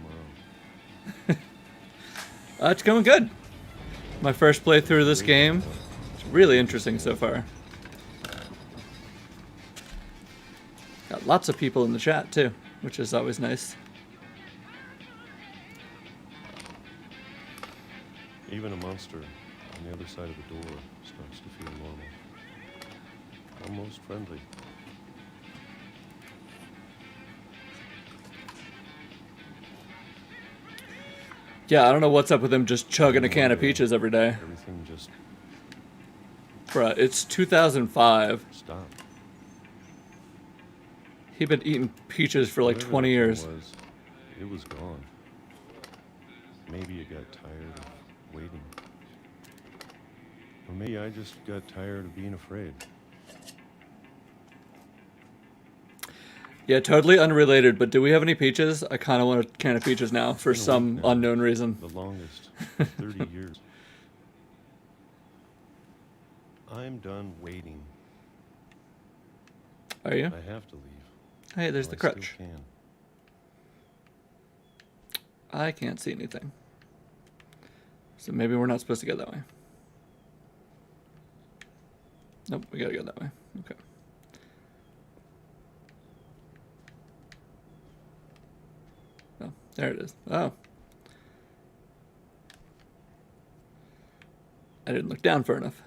A: It's going good. My first playthrough of this game. It's really interesting so far. Got lots of people in the chat too, which is always nice.
I: Even a monster on the other side of the door starts to feel normal. Almost friendly.
A: Yeah, I don't know what's up with him just chugging a can of peaches every day.
I: Everything just
A: Bruh, it's 2005.
I: stopped.
A: He'd been eating peaches for like
I: Whatever
A: 20
I: that
A: years.
I: thing was, it was gone. Maybe it got tired of waiting. Or maybe I just got tired of being afraid.
A: Yeah, totally unrelated, but do we have any peaches? I kind of want a can of peaches now for
I: It's been a
A: some
I: week now.
A: unknown reason.
I: The longest. 30 years. I'm done waiting.
A: Are you?
I: I have to leave.
A: Hey, there's
I: while
A: the
I: I still
A: crutch.
I: can.
A: I can't see anything. So maybe we're not supposed to go that way. Nope, we gotta go that way. Okay. Oh, there it is. Oh. I didn't look down far enough.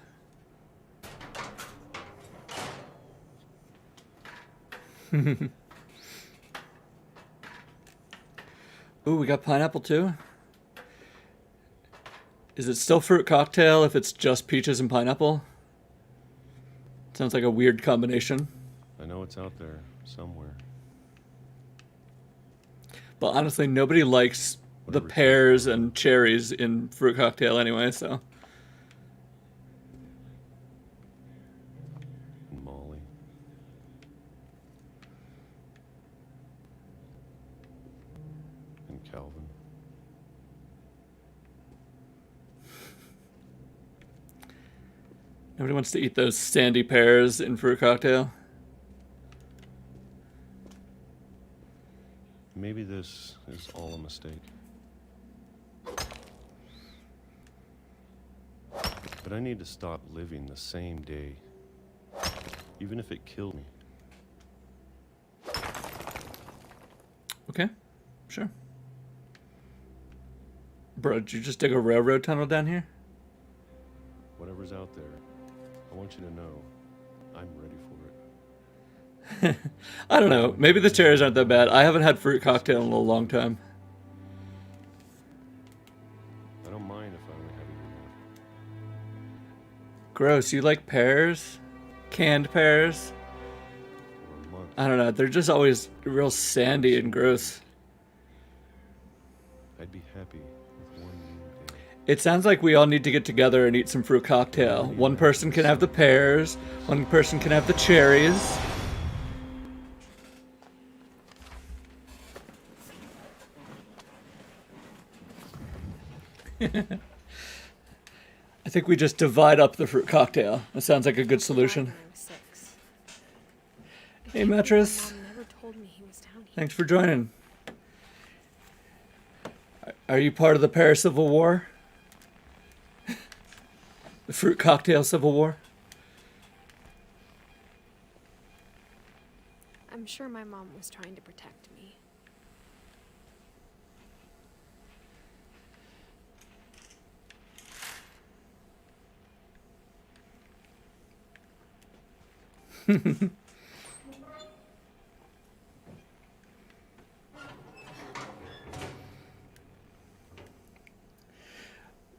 A: Ooh, we got pineapple too. Is it still fruit cocktail if it's just peaches and pineapple? Sounds like a weird combination.
I: I know it's out there somewhere.
A: But honestly, nobody likes the
I: Whatever
A: pears and cherries in fruit cocktail anyway, so.
I: And Molly. And Calvin.
A: Nobody wants to eat those sandy pears in fruit cocktail.
I: Maybe this is all a mistake. But I need to stop living the same day, even if it killed me.
A: Okay, sure. Bro, did you just dig a railroad tunnel down here?
I: Whatever's out there, I want you to know I'm ready for it.
A: I don't know. Maybe the cherries aren't that bad. I haven't had fruit cocktail in a long time.
I: I don't mind if I only have a year left.
A: Gross. You like pears? Canned pears?
I: Or a month.
A: I don't know. They're just always real sandy and gross.
I: I'd be happy with one new day.
A: It sounds like we all need to get together and eat some fruit cocktail. One person can have the pears. One person can have the cherries. I think we just divide up the fruit cocktail. That sounds like a good solution.
B: Arguing with
A: Hey,
B: Can't believe my
A: Mattress.
B: mom never told me he was down here.
A: Thanks for joining. Are you part of the Paris Civil War? The Fruit Cocktail Civil War?
B: I'm sure my mom was trying to protect me.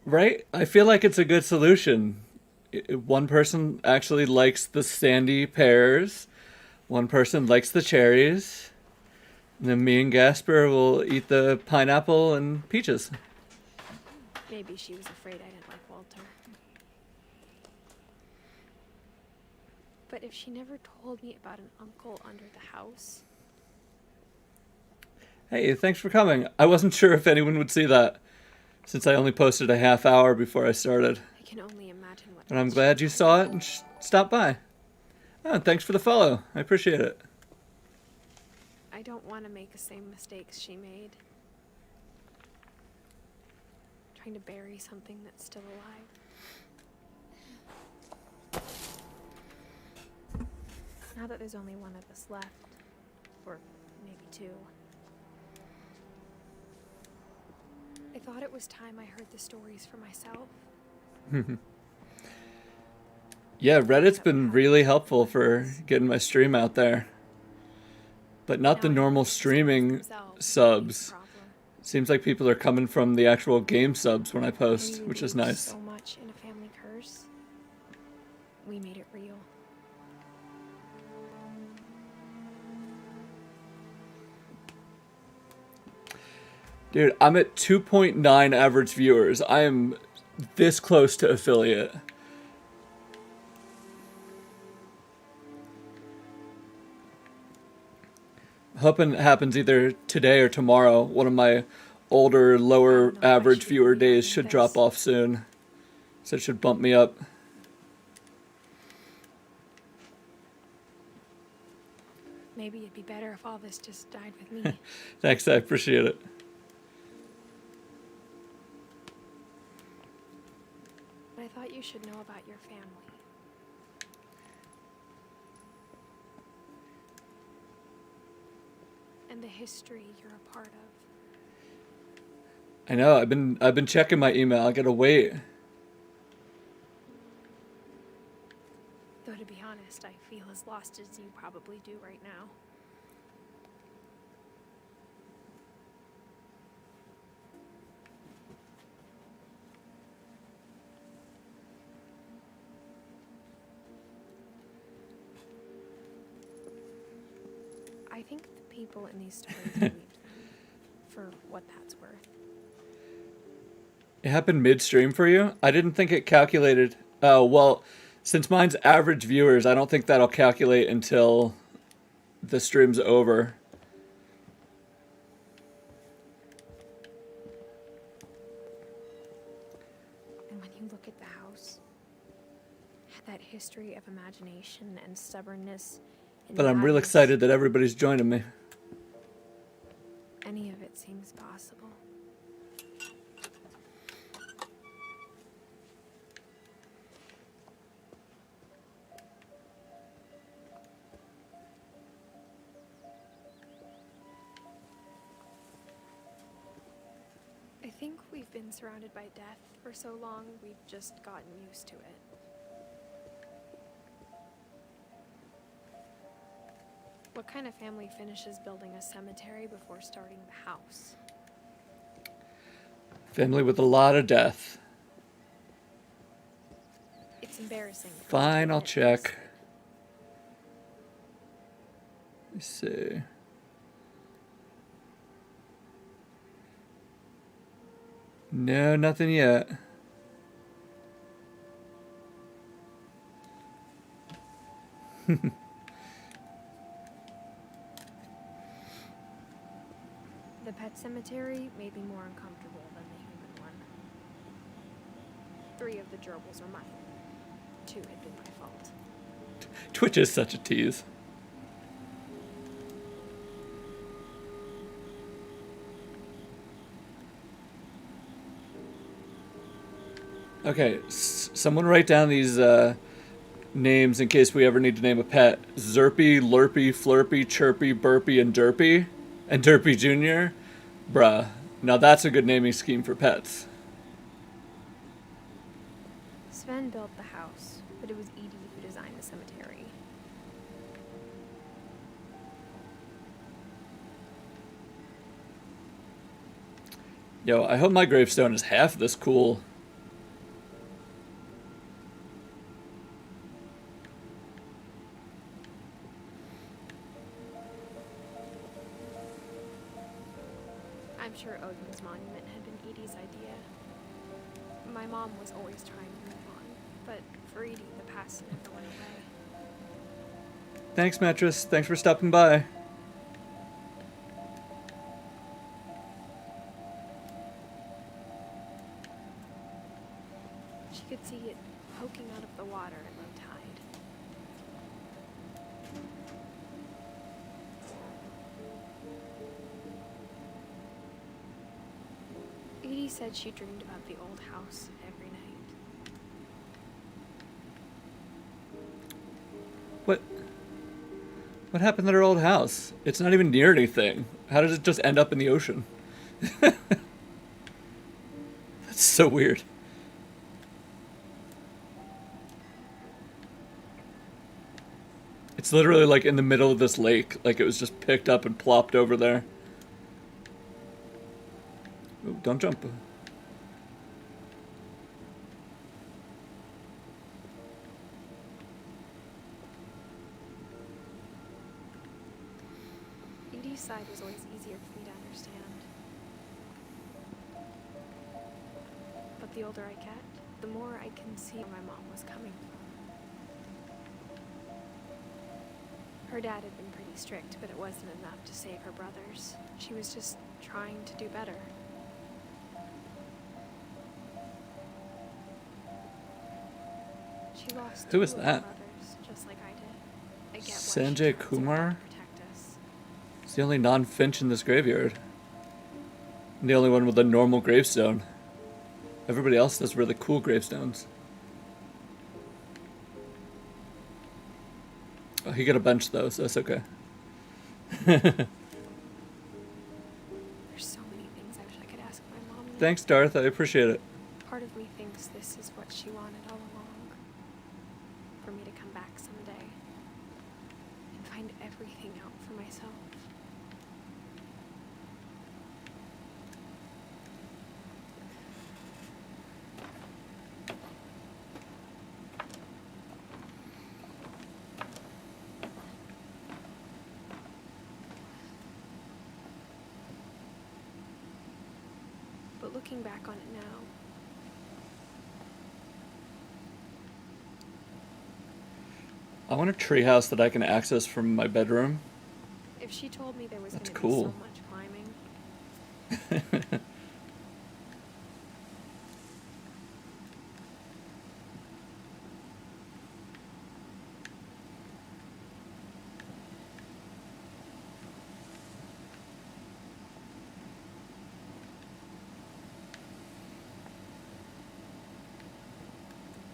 A: Right? I feel like it's a good solution. One person actually likes the sandy pears, one person likes the cherries, and then me and Gasper will eat the pineapple and peaches.
B: Maybe she was afraid I didn't like Walter. But if she never told me about an uncle under the house,
A: Hey, thanks for coming. I wasn't sure if anyone would see that, since I only posted a half hour before I started.
B: I can only imagine what.
A: But I'm
B: else
A: glad
B: she
A: you
B: might
A: saw it
B: know.
A: and stopped by. Oh, and thanks for the follow. I appreciate it.
B: I don't want to make the same mistakes she made. Trying to bury something that's still alive. Now that there's only one of us left, or maybe two, I thought it was time I heard the stories for myself.
A: Yeah, Reddit's been really helpful for getting my stream out there. But not the
B: Now I know
A: normal
B: it's the stories
A: streaming
B: themselves that made the
A: subs.
B: problem.
A: Seems like people are coming from the actual game subs when I post,
B: We
A: which is
B: believed
A: nice.
B: So much in a family curse. We made it real.
A: Dude, I'm at 2.9 average viewers. I am this close to affiliate. Hoping it happens either today or tomorrow. One of my older, lower
B: I don't know if I
A: average
B: should
A: viewer
B: be
A: days
B: doing
A: should
B: this.
A: drop off soon. So it should bump me up.
B: Maybe it'd be better if all this just died with me.
A: Thanks, I appreciate it.
B: But I thought you should know about your family. And the history you're a part of.
A: I know, I've been checking my email. I gotta wait.
B: Though to be honest, I feel as lost as you probably do right now. I think the people in these stories believed them, for what that's worth.
A: It happened midstream for you? I didn't think it calculated. Oh, well, since mine's average viewers, I don't think that'll calculate until the stream's over.
B: And when you look at the house, that history of imagination and stubbornness. And
A: But I'm real
B: madness,
A: excited that everybody's joining me.
B: Any of it seems possible. I think we've been surrounded by death for so long, we've just gotten used to it. What kind of family finishes building a cemetery before starting the house?
A: Family with a lot of death.
B: It's embarrassing. for me to
A: Fine, I'll
B: admit this.
A: check. Let me see. No, nothing yet.
B: The pet cemetery may be more uncomfortable than the human one. 3 of the gerbils are mine. 2 had been my fault.
A: Twitch is such a tease. Okay, someone write down these names in case we ever need to name a pet. Zerpy, Lurpy, Flurpy, Chirpy, Burpy, and Derpy. And Derpy Jr. Bruh. Now that's a good naming scheme for pets.
B: Sven built the house, but it was Edie who designed the cemetery.
A: Yo, I hope my gravestone is half this cool.
B: I'm sure Odin's monument had been Edie's idea. My mom was always trying to move on, but for Edie, the past never went away.
A: Thanks, Mattress. Thanks for stopping by.
B: She could see it poking out of the water at low tide. Edie said she dreamed about the old house every night.
A: What happened to her old house? It's not even near anything. How did it just end up in the ocean? That's so weird. It's literally like in the middle of this lake. Like it was just picked up and plopped over there. Ooh, don't jump.
B: Edie's side was always easier for me to understand. But the older I get, the more I can see where my mom was coming from. Her dad had been pretty strict, but it wasn't enough to save her brothers. She was just trying to do better. She lost
A: Who is
B: two of
A: that?
B: her brothers, just like I did. I get why she
A: Sanjay
B: tried so hard
A: Kumar?
B: to protect us.
A: He's the only non-Finch in this graveyard. And the only one with a normal gravestone. Everybody else has really cool gravestones. Oh, he got a bench though, so it's okay.
B: There's so many things I wish I could ask my mom now.
A: Thanks, Darth. I appreciate it.
B: Part of me thinks this is what she wanted all along. For me to come back someday and find everything out for myself. But looking back on it now,
A: I want a treehouse that I can access from my bedroom.
B: if she told me there was going
A: That's
B: to
A: cool.
B: be so much climbing,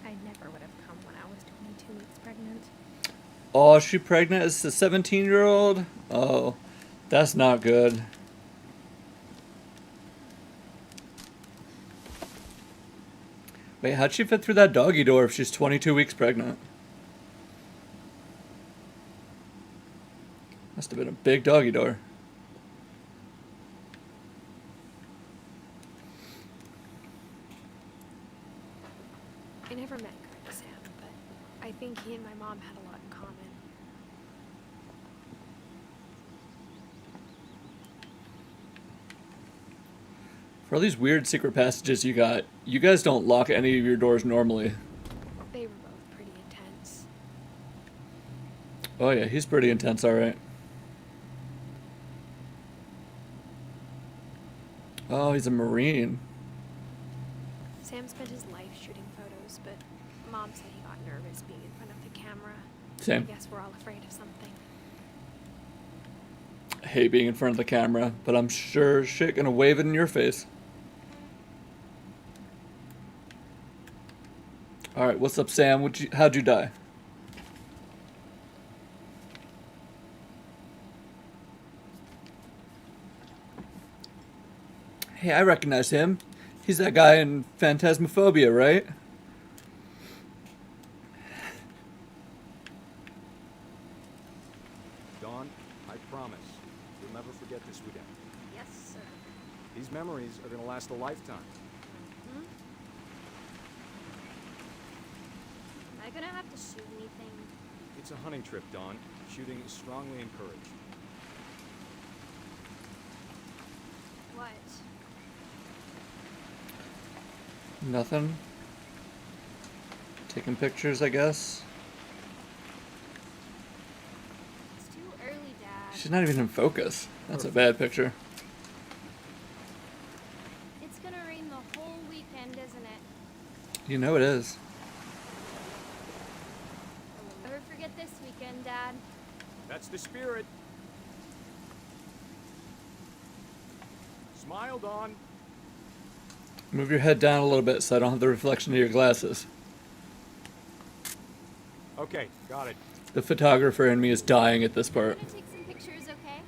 B: I never would have come when I was 22 weeks pregnant.
A: Oh, is she pregnant as a 17-year-old? Oh, that's not good. Wait, how'd she fit through that doggy door if she's 22 weeks pregnant? Must have been a big doggy door.
B: I never met Greg Sam, but I think he and my mom had a lot in common.
A: For all these weird secret passages you got, you guys don't lock any of your doors normally.
B: They were both pretty intense.
A: Oh yeah, he's pretty intense, alright. Oh, he's a Marine.
B: Sam spent his life shooting photos, but Mom said he got nervous being in front of the camera.
A: Same.
B: I guess we're all afraid of something.
A: I hate being in front of the camera, but I'm sure shit gonna wave it in your face. All right, what's up, Sam? How'd you die? Hey, I recognize him. He's that guy in Phantasmophobia, right?
J: Dawn, I promise, you'll never forget this weekend.
B: Yes, sir.
J: These memories are gonna last a lifetime.
B: Hmm? Am I gonna have to shoot anything?
J: It's a hunting trip, Dawn. Shooting is strongly encouraged.
B: What?
A: Nothing. Taking pictures, I guess.
B: It's too early, Dad.
A: She's not even in focus. That's a bad picture.
B: It's gonna rain the whole weekend, isn't it?
A: You know it is.
B: I will never forget this weekend, Dad.
J: That's the spirit. Smile, Dawn.
A: Move your head down a little bit so I don't have the reflection of your glasses.
J: Okay, got it.
A: The photographer in me is dying at this
B: I'm
A: part.
B: gonna take some pictures, okay?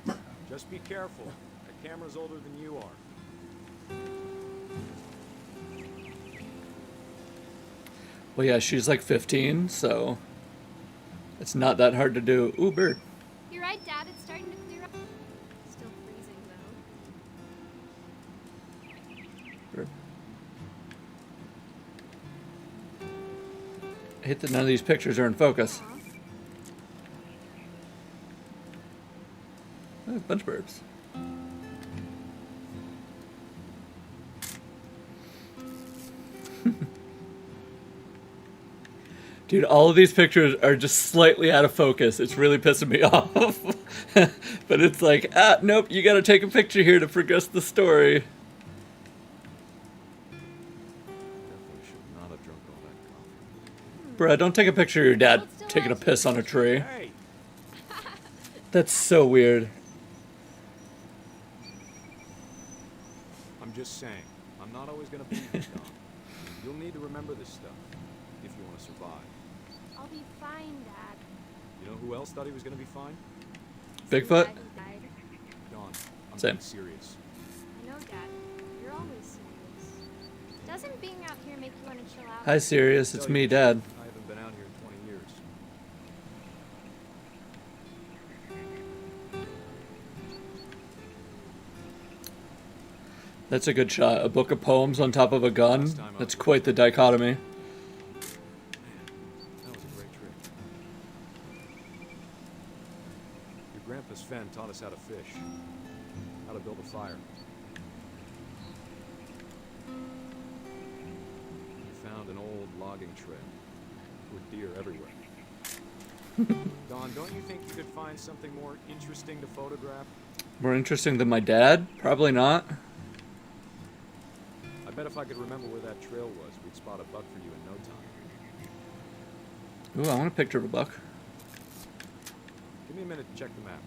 J: Just be careful. That camera's older than you are.
A: Well, yeah, she's like 15, so it's not that hard to do. Ooh, bird.
B: You're right, Dad. It's starting to clear up. Still freezing, though.
A: Bird. I hate that none of these pictures are in focus.
B: Aw.
A: Oh, a bunch of birds. Dude, all of these pictures are just slightly out of focus. It's really pissing me off. But it's like, nope, you gotta take a picture here to progress the story.
I: Definitely should not have drunk all that coffee.
A: Bruh, don't take a picture of your dad taking a piss on a tree.
J: Hey,
A: That's so weird.
J: I'm just saying. I'm not always gonna be here, Dawn. You'll need to remember this stuff if you want to survive.
B: I'll be fine, Dad.
J: You know who else thought he was gonna be fine?
A: Bigfoot?
B: Some guy who died.
J: Dawn, I'm
A: Same.
J: being serious.
B: I know, Dad. You're always serious. Doesn't being out here make you want to chill out?
A: Hi, Sirius. It's
J: Tell
A: me,
J: you the
A: Dad.
J: truth, I haven't been out here in 20 years.
A: That's a good shot. A book of poems on top of a gun. That's quite the dichotomy.
J: That was a great trip. Your grandpa Sven taught us how to fish, how to build a fire. We found an old logging trail with deer everywhere. Dawn, don't you think you could find something more interesting to photograph?
A: More interesting than my dad? Probably not.
J: I bet if I could remember where that trail was, we'd spot a buck for you in no time.
A: Ooh, I want a picture of a buck.
J: Give me a minute to check the map.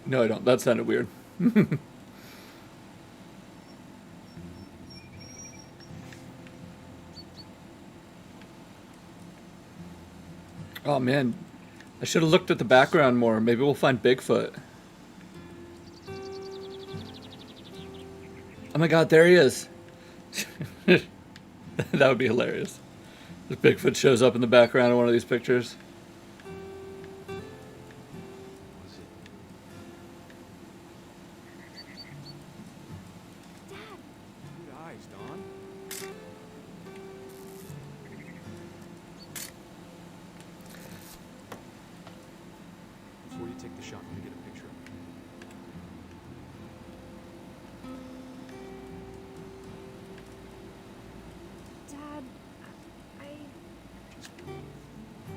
A: No, I don't. That sounded weird. Oh man, I should have looked at the background more. Maybe we'll find Bigfoot. Oh my god, there he is. That would be hilarious. If Bigfoot shows up in the background of one of these pictures.
J: Was it?
B: Dad,
J: Good eyes, Dawn. Before you take the shot, let me get a picture of it.
B: Dad, I...
J: Just breathe.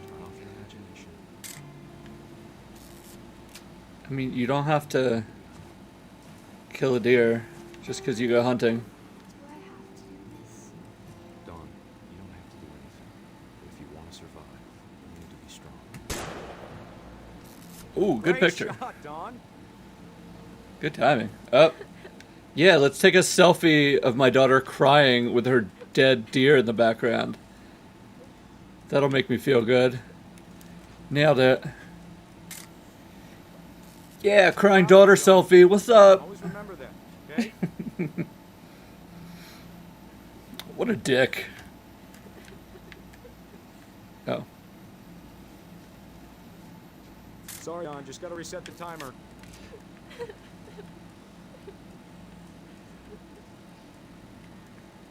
J: Turn off your imagination.
A: I mean, you don't have to kill a deer just because you go hunting.
B: Do I have to do this?
J: Dawn, you don't have to do anything. But if you want to survive, you need to be strong.
A: Ooh, good
J: Great
A: picture.
J: shot, Dawn.
A: Good timing. Up. Yeah, let's take a selfie of my daughter crying with her dead deer in the background. That'll make me feel good. Nailed it. Yeah, crying daughter selfie. What's up?
J: Always remember that, okay?
A: What a dick. Oh.
J: Sorry, Don. Just gotta reset the timer.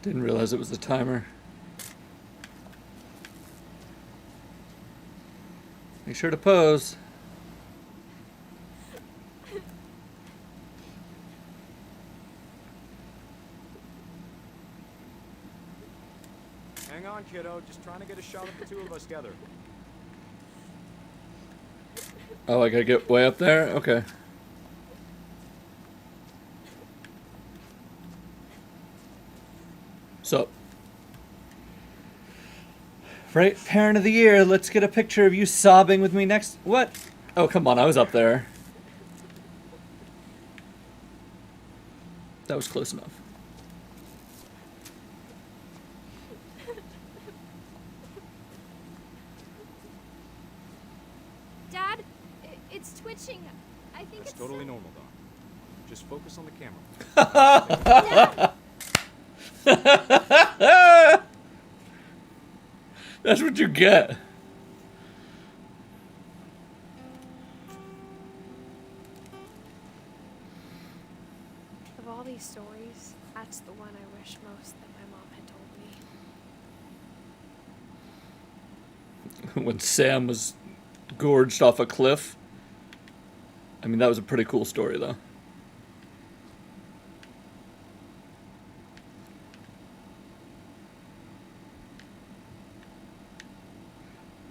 A: Didn't realize it was the timer. Make sure to pose.
J: Hang on, kiddo. Just trying to get a shot of the two of us together.
A: Oh, I gotta get way up there? Okay. So, right, parent of the year, let's get a picture of you sobbing with me next. What? Oh, come on, I was up there. That was close enough.
B: Dad, it's twitching. I think
J: That's
B: it's
J: totally normal, Don. Just focus on the camera.
A: That's what you get.
B: Of all these stories, that's the one I wish most that my mom had told me.
A: When Sam was gorged off a cliff. I mean, that was a pretty cool story, though.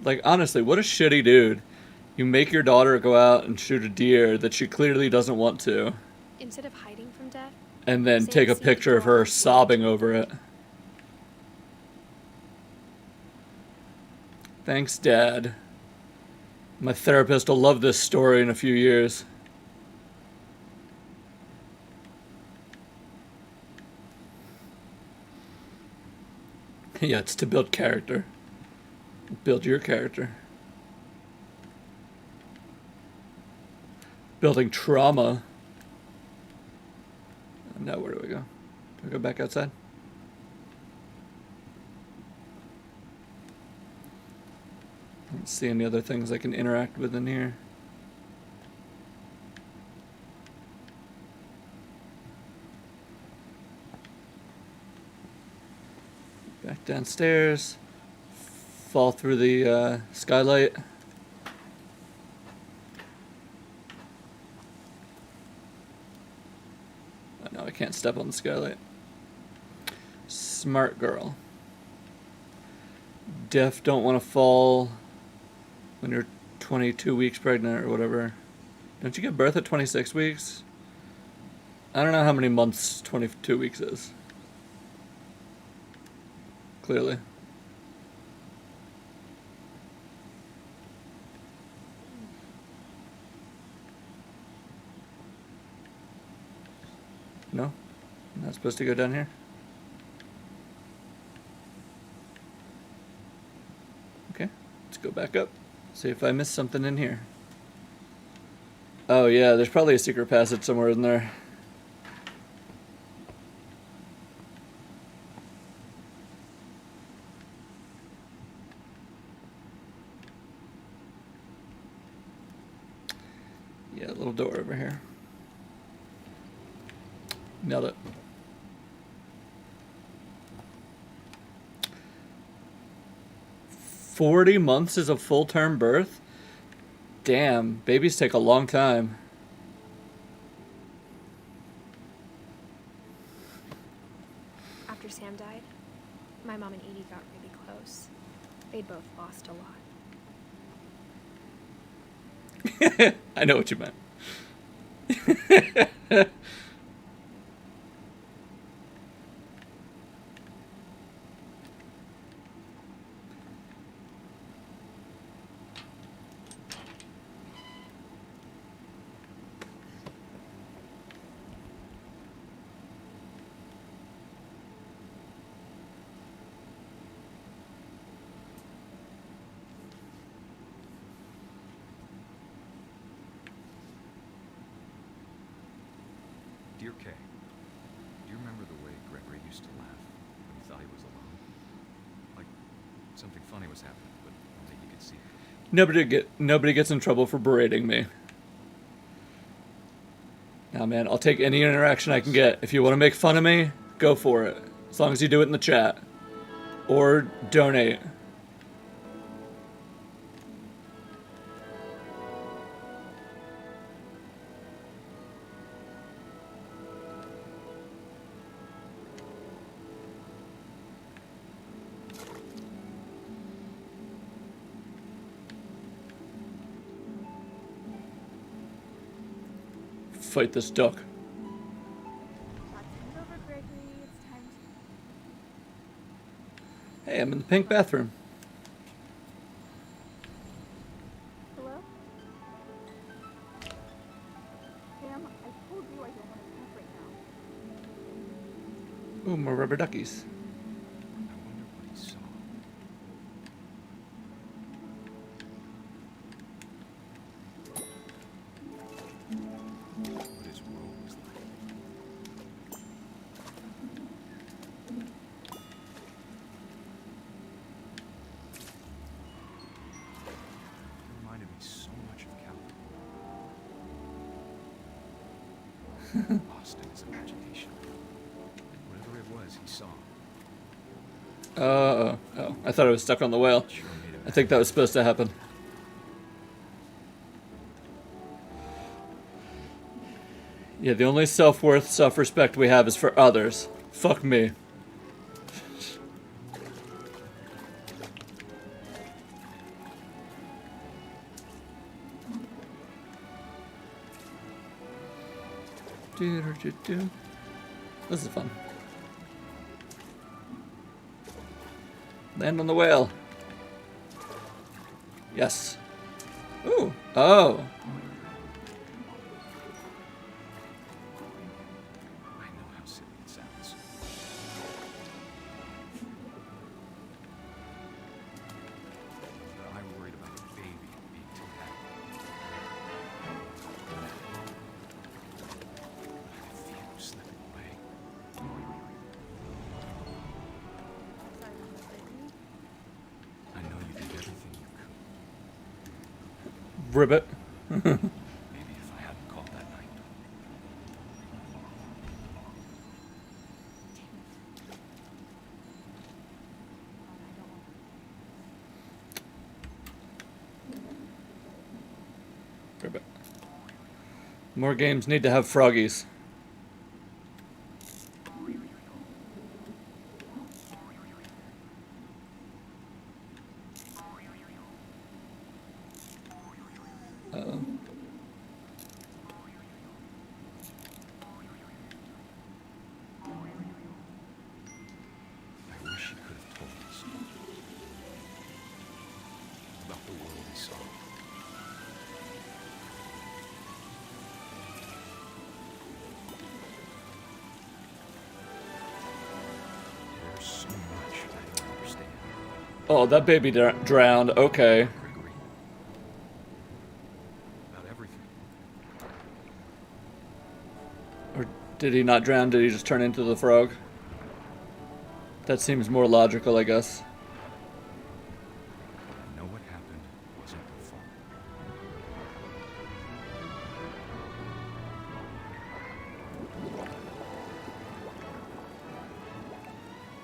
A: Like, honestly, what a shitty dude. You make your daughter go out and shoot a deer that she clearly doesn't want to,
B: Instead of hiding from death,
A: and then
B: Sam
A: take a
B: seemed
A: picture
B: to
A: of
B: go
A: her
B: out and
A: sobbing over it. Thanks, Dad. My therapist will love this story in a few years. Yeah, it's to build character. Build your character. Building trauma. Now where do we go? Do we go back outside? I don't see any other things I can interact with in here. Back downstairs. Fall through the skylight. Oh, no, I can't step on the skylight. Smart girl. Deaf don't want to fall when you're 22 weeks pregnant or whatever. Don't you give birth at 26 weeks? I don't know how many months 22 weeks is. Clearly. No? I'm not supposed to go down here? Okay, let's go back up. See if I missed something in here. Oh yeah, there's probably a secret passage somewhere in there. Yeah, a little door over here. Nailed it. 40 months is a full-term birth? Damn, babies take a long time.
B: after Sam died, my mom and Edie got really close. They'd both lost a lot.
A: I know what you meant.
J: Dear Kay, do you remember the way Gregory used to laugh when he thought he was alone? Like something funny was happening, but only he could see it.
A: Nobody gets in trouble for berating me. Nah, man, I'll take any interaction I can get. If you want to make fun of me, go for it. As long as you do it in the chat. Or donate. Fight this duck.
D: Lots over, Gregory. It's time to...
A: Hey, I'm in the pink bathroom.
D: Hello? Sam, I told you I don't want to talk right now.
A: Ooh, more rubber duckies.
J: I wonder what he saw. What his world was like. It reminded me so much of California. Lost in his imagination. Whatever it was he saw.
A: Oh, I thought I was stuck on the whale.
J: Sure made him
A: I think that was supposed to happen. Yeah, the only self-worth, self-respect we have is for others. Fuck me. This is fun. Land on the whale. Yes. Ooh. Oh.
J: I know how silly it sounds. But I worried about a baby being too happy. I could feel him slipping away.
D: Sorry about that, Brittany.
J: I know you did everything you could.
A: Ribbit.
J: Maybe if I hadn't called that night.
A: Ribbit. More games need to have froggies. Uh-oh.
J: I wish he could have told us about the world he saw. There's so much I don't understand.
A: Oh, that baby drowned. Okay.
J: Gregory. About everything.
A: Or did he not drown? Did he just turn into the frog? That seems more logical, I guess.
J: I know what happened wasn't your fault.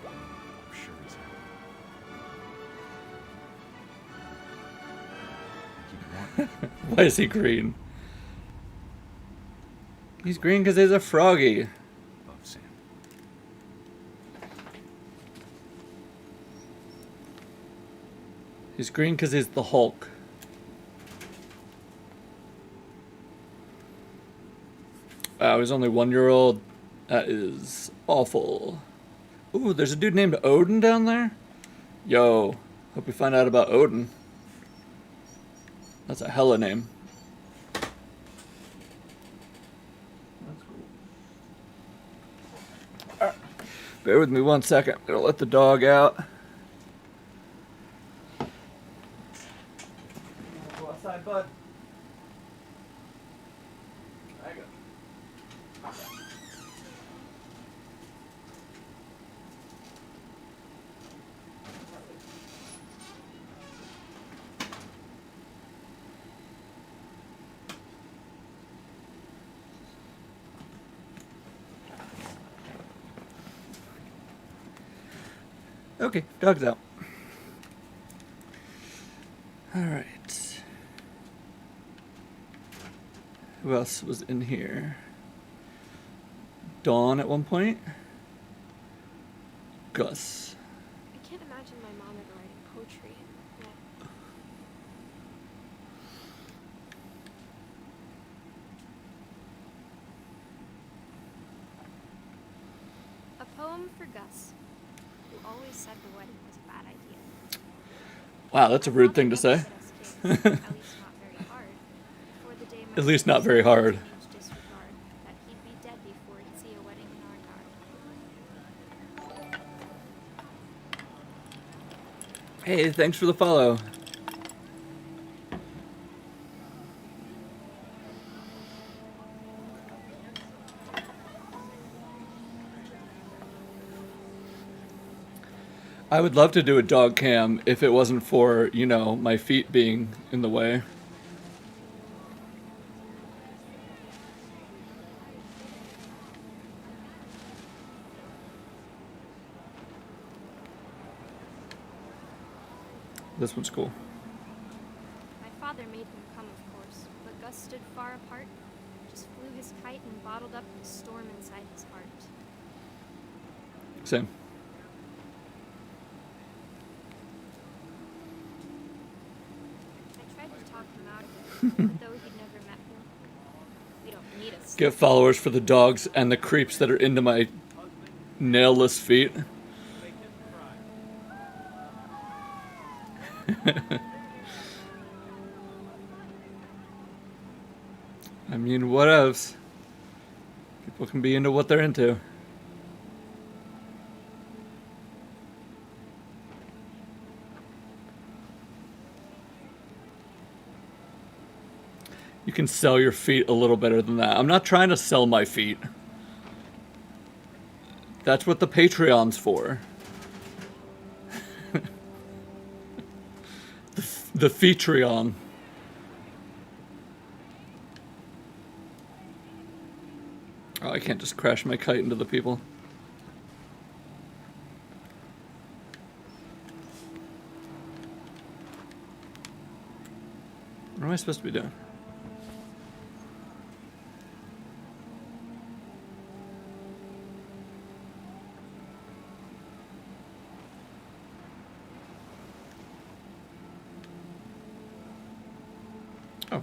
J: I'm sure he's happy. He'd want
A: Why is he green? He's green because he's a froggy.
J: above Sam.
A: He's green because he's the Hulk. Wow, he's only 1 year old. That is awful. Ooh, there's a dude named Odin down there? Yo, hope we find out about Odin. That's a hella name. That's cool. Alright, bear with me 1 second. I'm gonna let the dog out. Go outside, bud. There you go. Okay, dog's out. Alright. Who else was in here? Dawn at one point. Gus.
B: I can't imagine my mom ever writing poetry. Yeah. A poem for Gus, who always said the wedding was a bad idea.
A: Wow, that's a rude thing to say. At least not very hard.
B: That he'd be dead before he'd see a wedding in our yard.
A: Hey, thanks for the follow. I would love to do a dog cam if it wasn't for, you know, my feet being in the way. This one's cool.
B: My father made him come, of course, but Gus stood far apart, just flew his kite and bottled up the storm inside his heart.
A: Same.
B: I tried to talk him out of it, but though he'd never met me, we don't need us.
A: Get followers for the dogs and the creeps that are into my nailless feet. I mean, what else? People can be into what they're into. You can sell your feet a little better than that. I'm not trying to sell my feet. That's what the Patreon's for. The Feetreon. Oh, I can't just crash my kite into the people. What am I supposed to be doing? Oh.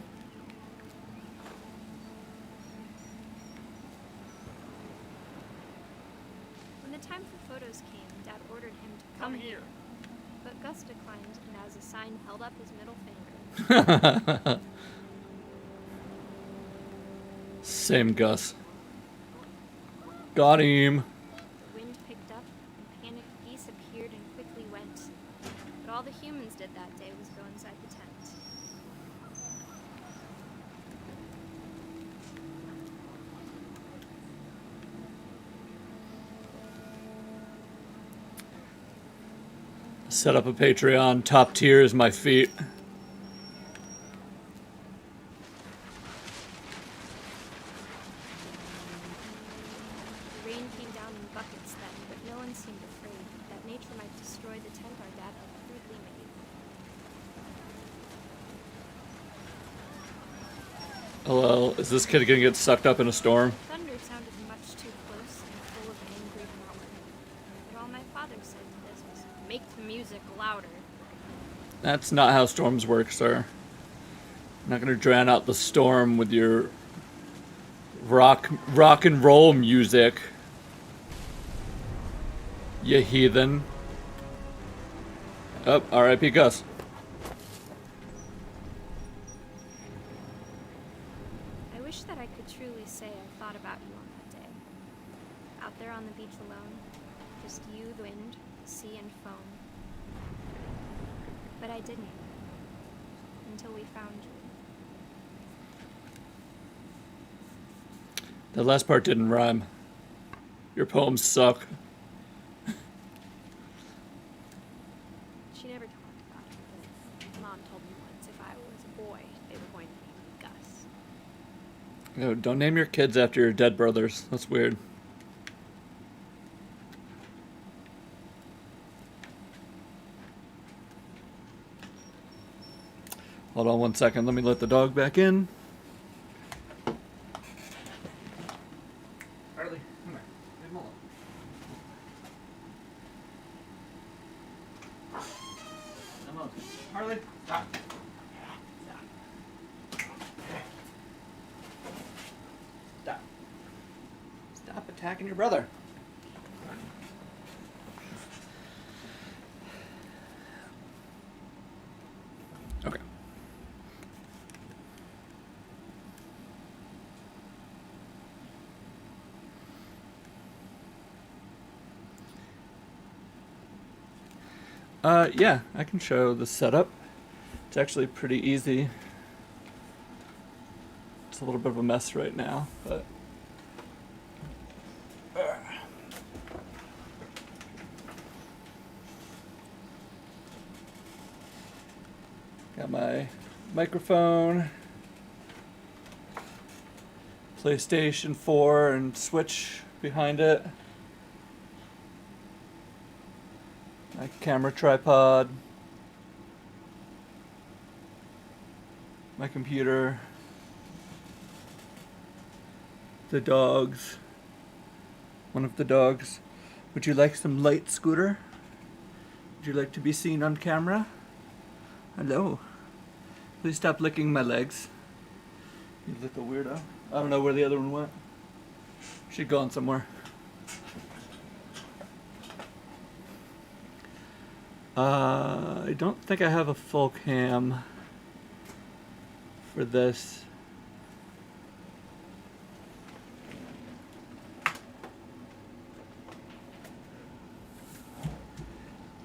B: When the time for photos came, Dad ordered him to come here. But Gus declined, and as a sign held up his middle finger.
A: Same Gus. Got him.
B: The wind picked up, and panicked geese appeared and quickly went. But all the humans did that day was go inside the tent.
A: Set up a Patreon. Top tier is my feet.
B: The rain came down in buckets then, but no one seemed afraid that nature might destroy the tent our dad had crudely made.
A: Hello, is this kid gonna get sucked up in a storm?
B: Thunder sounded much too close and full of angry power. But all my father said to this was, make the music louder.
A: That's not how storms work, sir. I'm not gonna drown out the storm with your rock and roll music. You heathen. Oh, R.I.P. Gus.
B: I wish that I could truly say I thought about you on that day. Out there on the beach alone, just you, the wind, sea, and foam. But I didn't. Until we found you.
A: The last part didn't rhyme. Your poems suck.
B: She never talked about it. Mom told me once if I was a boy, they were going to name me Gus.
A: No, don't name your kids after your dead brothers. That's weird. Hold on 1 second. Let me let the dog back in. Harley, come here. Leave him alone. Come on. Harley, stop. Stop. Stop attacking your brother. Okay. Yeah, I can show the setup. It's actually pretty easy. It's a little bit of a mess right now, but got my microphone, PlayStation 4 and Switch behind it. My camera tripod, my computer, the dogs, one of the dogs. Would you like some light, Scooter? Would you like to be seen on camera? Hello. Please stop licking my legs. You little weirdo. I don't know where the other one went. She'd gone somewhere. I don't think I have a full cam for this.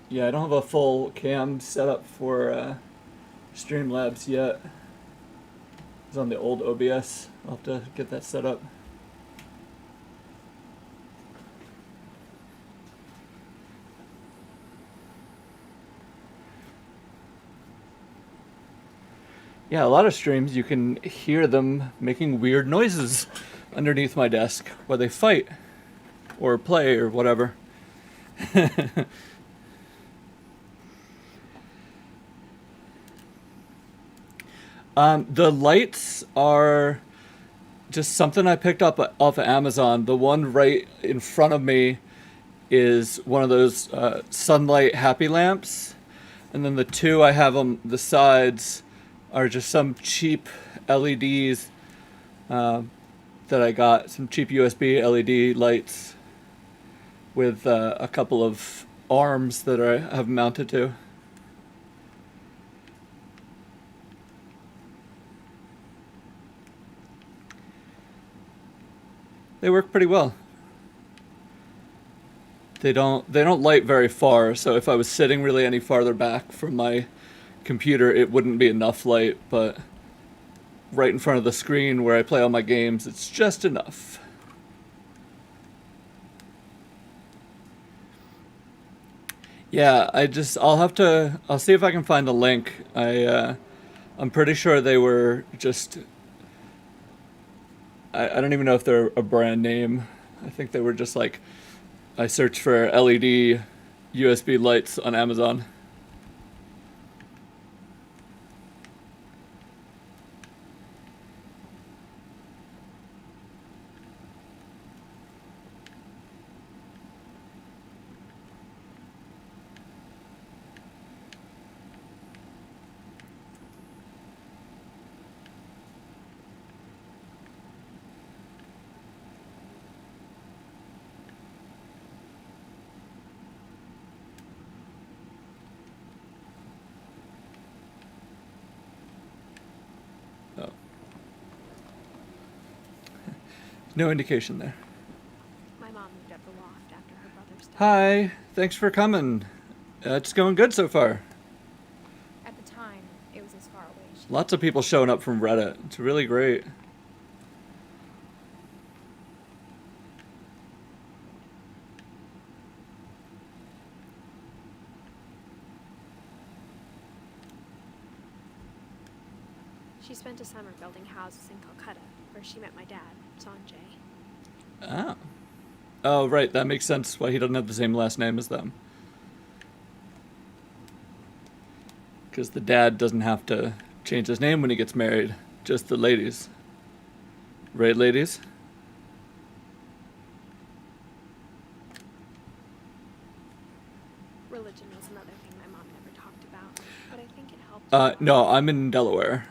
A: Yeah, I don't have a full cam set up for Streamlabs yet. It's on the old OBS. I'll have to get that set up. Yeah, a lot of streams you can hear them making weird noises underneath my desk while they fight or play or whatever. The lights are just something I picked up off of Amazon. The one right in front of me is one of those sunlight happy lamps. And then the two I have on the sides are just some cheap LEDs that I got. Some cheap USB LED lights with a couple of arms that I have mounted to. They work pretty well. They don't light very far, so if I was sitting really any farther back from my computer, it wouldn't be enough light, but right in front of the screen where I play all my games, it's just enough. Yeah, I'll see if I can find the link. I'm pretty sure they were just, I don't even know if they're a brand name. I think they were just like, I searched for LED USB lights on Amazon. Oh. No indication there.
B: My mom moved up the loft after her brother's death.
A: Hi, thanks for coming. It's going good so far.
B: At the time, it was as far away as she
A: Lots of people showing up from Reddit. It's really great.
B: She spent a summer building houses in Calcutta, where she met my dad, Sanjay.
A: Oh. Oh, right. That makes sense why he doesn't have the same last name as them. Because the dad doesn't have to change his name when he gets married. Just the ladies. Right, ladies?
B: Religion was another thing my mom never talked about, but I think it helped.
A: No, I'm in Delaware.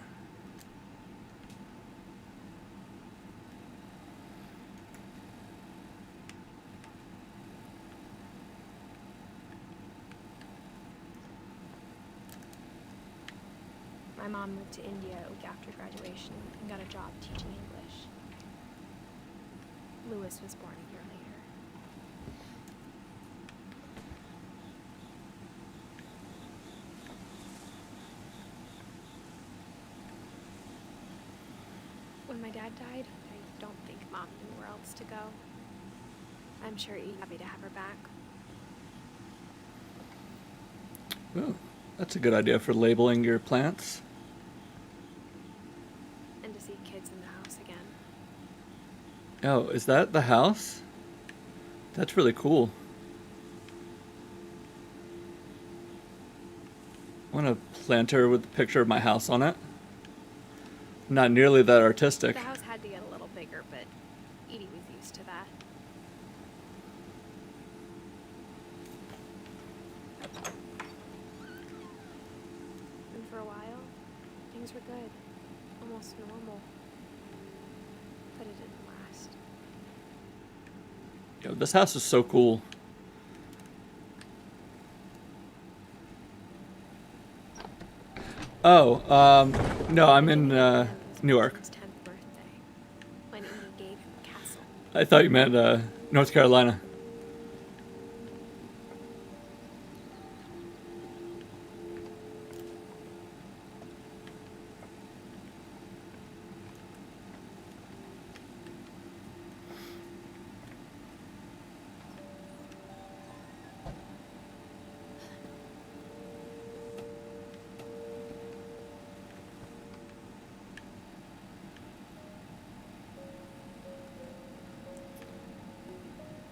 B: My mom moved to India a week after graduation and got a job teaching English. Lewis was born a year later. When my dad died, I don't think Mom knew where else to go. I'm sure he'd be happy to have her back.
A: Ooh, that's a good idea for labeling your plants.
B: And to see kids in the house again.
A: Oh, is that the house? That's really cool. I want a planter with a picture of my house on it. Not nearly that artistic.
B: The house had to get a little bigger, but Edie was used to that. And for a while, things were good. Almost normal. But it didn't last.
A: Yo, this house is so cool. Oh, no, I'm in Newark.
B: His 10th birthday, when Edie gave him a castle.
A: I thought you meant North Carolina.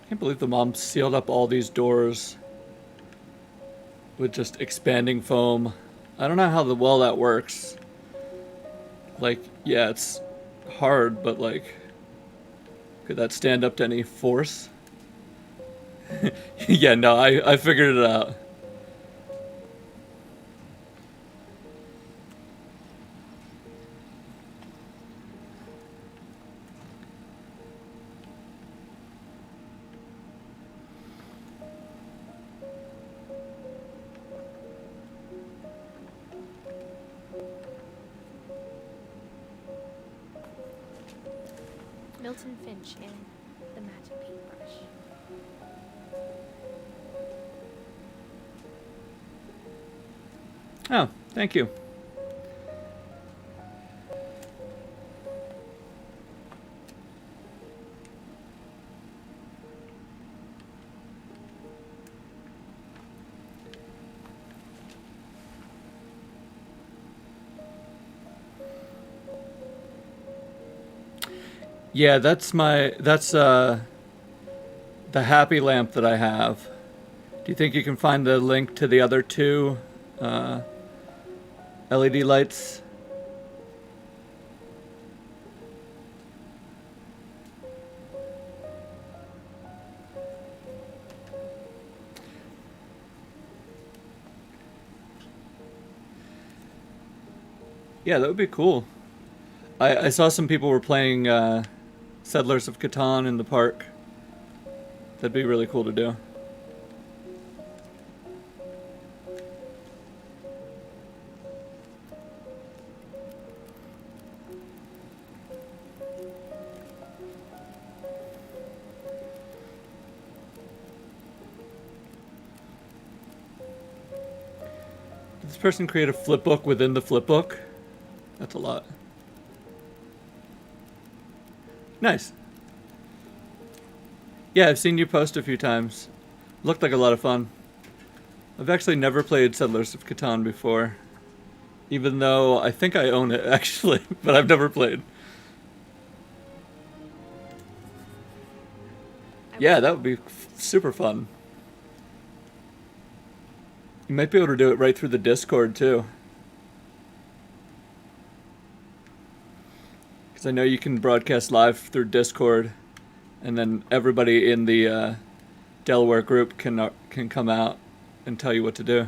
A: I can't believe the mom sealed up all these doors with just expanding foam. I don't know how well that works. Like, yeah, it's hard, but like, could that stand up to any force? Yeah, no, I figured it out.
B: Milton Finch in The Magic Paintbrush.
A: Oh, thank you. Yeah, that's the happy lamp that I have. Do you think you can find the link to the other two LED lights? Yeah, that would be cool. I saw some people were playing Settlers of Catan in the park. That'd be really cool to do. Did this person create a flip book within the flip book? That's a lot. Nice. Yeah, I've seen you post a few times. Looked like a lot of fun. I've actually never played Settlers of Catan before. Even though I think I own it, actually. But I've never played. Yeah, that would be super fun. You might be able to do it right through the Discord, too. Because I know you can broadcast live through Discord, and then everybody in the Delaware group can come out and tell you what to do.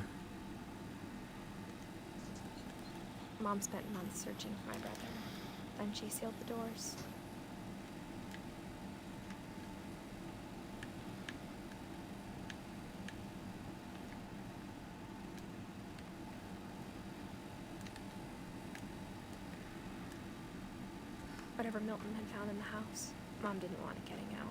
B: Mom spent months searching for my brother. Then she sealed the doors. Whatever Milton had found in the house, Mom didn't want it getting out.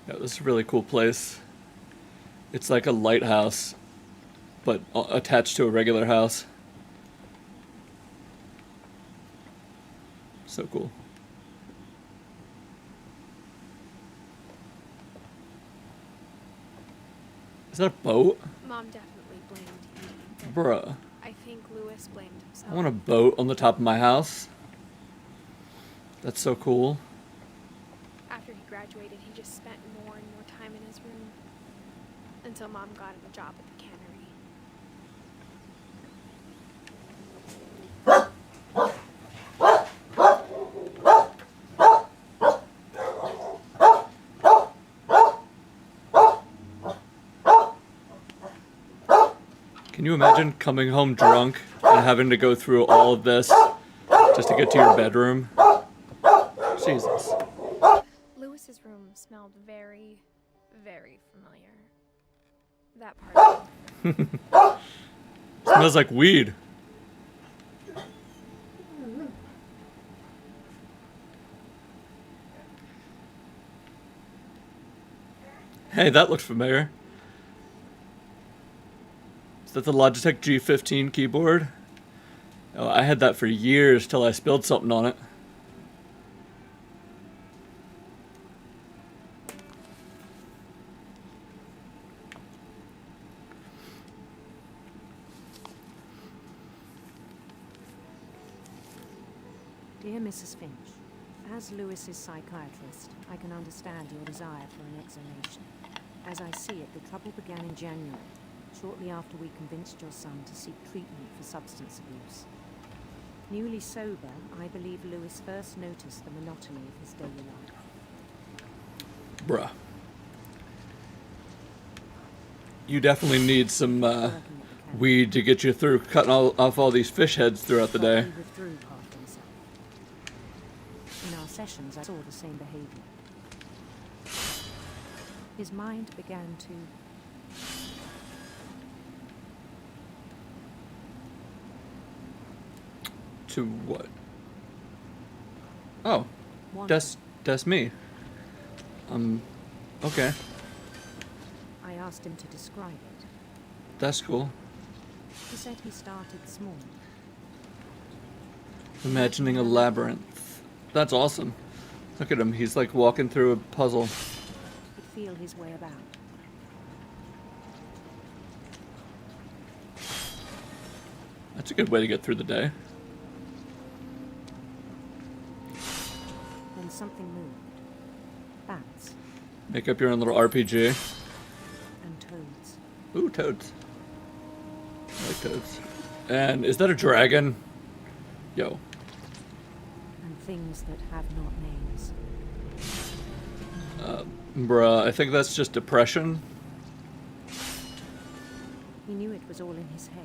A: Yeah, this is a really cool place. It's like a lighthouse, but attached to a regular house. So cool. Is that a boat?
B: Mom definitely blamed Edie.
A: Bruh.
B: I think Lewis blamed himself.
A: I want a boat on the top of my house. That's so cool.
B: After he graduated, he just spent more and more time in his room. Until Mom got him a job at the cannery.
A: Can you imagine coming home drunk and having to go through all of this just to get to your bedroom? Jesus.
B: Lewis's room smelled very, very familiar. That part.
A: Smells like weed. Hey, that looks familiar. Is that the Logitech G15 keyboard? Oh, I had that for years till I spilled something on it.
K: Dear Mrs. Finch, as Lewis's psychiatrist, I can understand your desire for an explanation. As I see it, the trouble began in January, shortly after we convinced your son to seek treatment for substance abuse. Newly sober, I believe Lewis first noticed the monotony of his daily life.
A: Bruh. You definitely need some weed to get you through cutting off all these fish heads throughout the day.
K: He withdrew half himself. In our sessions, I saw the same behavior. His mind began to
A: To what? Oh, that's me. Okay.
K: I asked him to describe it.
A: That's cool.
K: He said he started small.
A: Imagining a labyrinth. That's awesome. Look at him. He's like walking through a puzzle.
K: Could feel his way about.
A: That's a good way to get through the day.
K: Then something moved. Bats
A: Make up your own little RPG.
K: and toads.
A: Ooh, toads. I like toads. And is that a dragon? Yo.
K: And things that have not names.
A: Bruh, I think that's just depression.
K: He knew it was all in his head.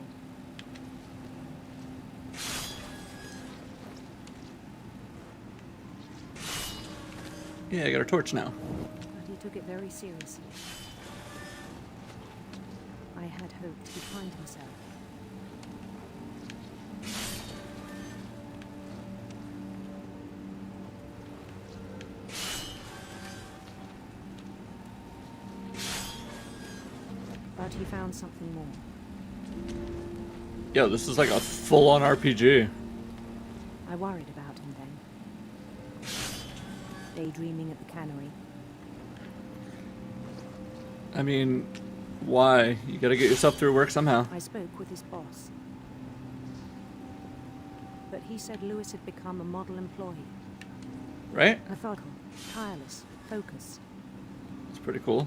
A: Yeah, I got a torch now.
K: But he took it very seriously. I had hoped he'd find himself. But he found something more.
A: Yo, this is like a full-on RPG.
K: I worried about him then. Daydreaming at the cannery.
A: I mean, Why? You gotta get yourself through work somehow.
K: I spoke with his boss. But he said Lewis had become a model employee.
A: Right?
K: Methodical, tireless, focused.
A: It's pretty cool.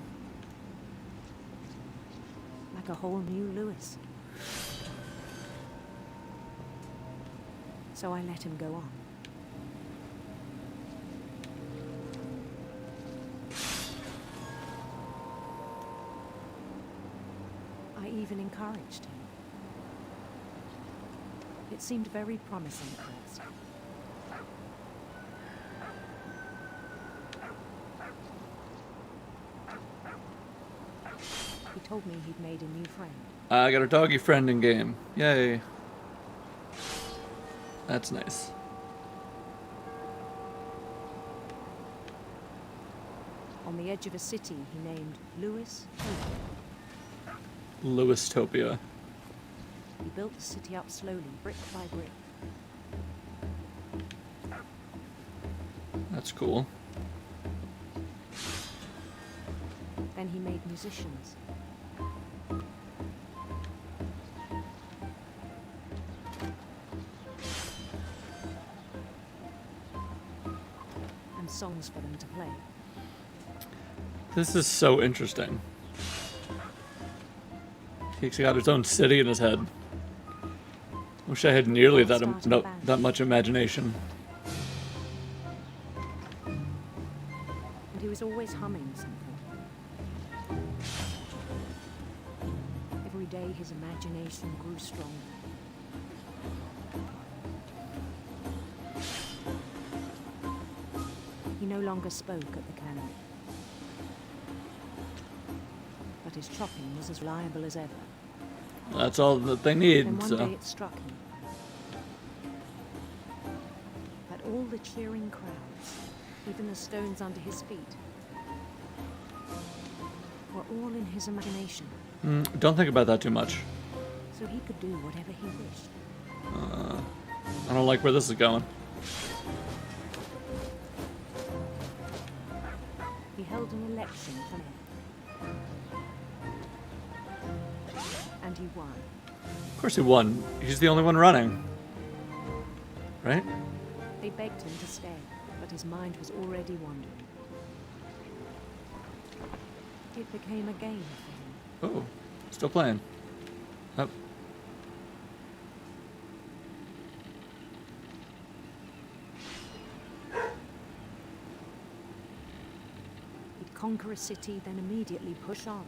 K: Like a whole new Lewis. So I let him go on. I even encouraged him. It seemed very promising at first. He told me he'd made a new friend.
A: I got a doggy friend in game. Yay. That's nice.
K: On the edge of a city he named Lewis Topia.
A: Lewistopia.
K: He built the city up slowly, brick by brick.
A: That's cool.
K: Then he made musicians. And songs for them to play.
A: This is so interesting. He's got his own city in his head. Wish I had nearly that much imagination.
K: And he was always humming something. Every day his imagination grew stronger. He no longer spoke at the cannery. But his chopping was as reliable as ever.
A: That's all that they need,
K: Then one
A: so.
K: day it struck him that all the cheering crowds, even the stones under his feet, were all in his imagination.
A: Don't think about that too much.
K: So he could do whatever he wished.
A: I don't like where this is going.
K: He held an election for mayor. And he won.
A: Of course he won. He's the only one running. Right?
K: They begged him to stay, but his mind was already wandering. It became a game for him.
A: Oh, still playing. Oh.
K: He'd conquer a city, then immediately push on.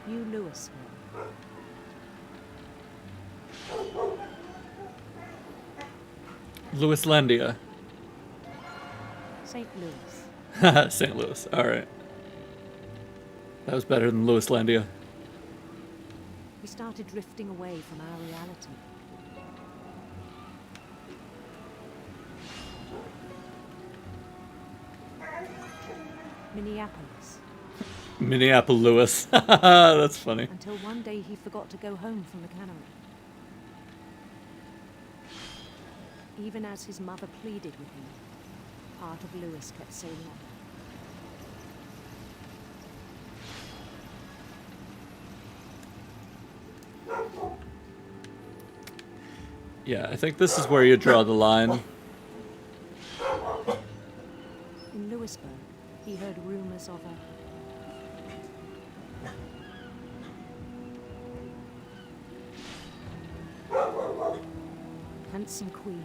K: New Louisville.
A: Lewislandia.
K: St. Louis.
A: St. Louis. Alright. That was better than Lewislandia.
K: We started drifting away from our reality. Minneapolis.
A: Minneapolis. That's funny.
K: Until one day he forgot to go home from the cannery. Even as his mother pleaded with him, part of Lewis kept saying on.
A: Yeah, I think this is where you draw the line.
K: In Lewisburg, he heard rumors of a handsome queen.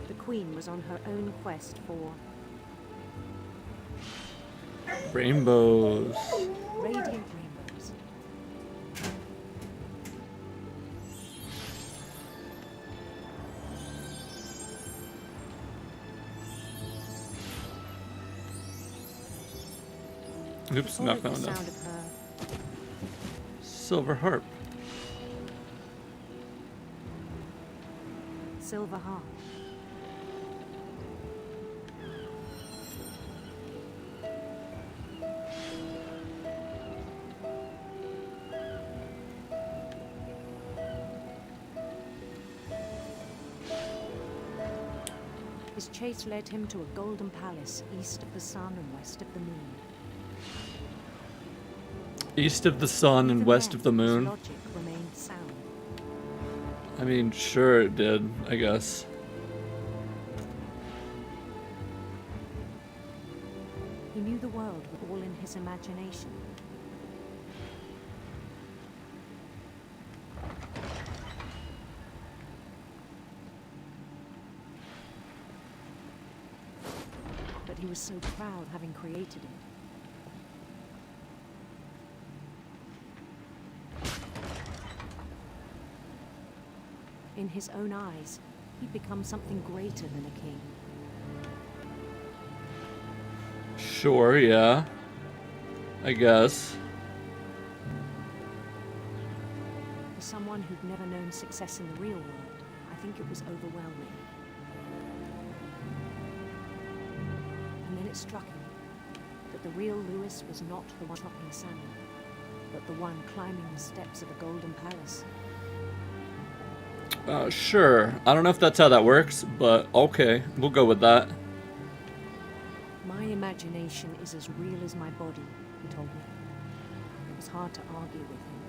K: The queen was on her own quest for
A: Rainbows.
K: radiant rainbows.
A: Oops,
K: All
A: knocked
K: at
A: that
K: the
A: one down.
K: sound of her
A: Silver harp.
K: silver heart. His chase led him to a golden palace east of the sun and west of the moon.
A: East of the sun and
K: Even
A: west
K: then,
A: of the
K: his
A: moon.
K: logic remained sound.
A: I mean, sure it did, I guess.
K: He knew the world was all in his imagination. But he was so proud having created it. In his own eyes, he'd become something greater than a king.
A: Sure, yeah. I guess.
K: For someone who'd never known success in the real world, I think it was overwhelming. And then it struck him that the real Lewis was not the one chopping salmon, but the one climbing the steps of a golden palace.
A: Sure. I don't know if that's how that works, but okay, we'll go with that.
K: My imagination is as real as my body, he told me. It was hard to argue with him.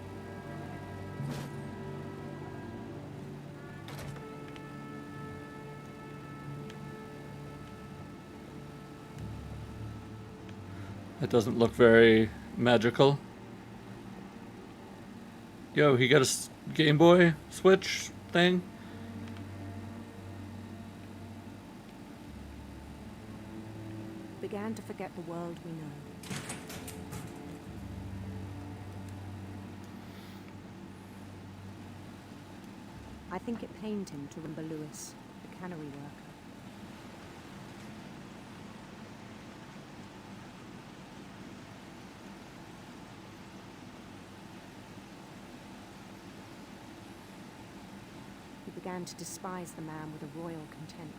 A: That doesn't look very magical. Yo, he got a Game Boy Switch thing?
K: Began to forget the world we know. I think it pained him to remember Lewis, the cannery worker. He began to despise the man with a royal contempt.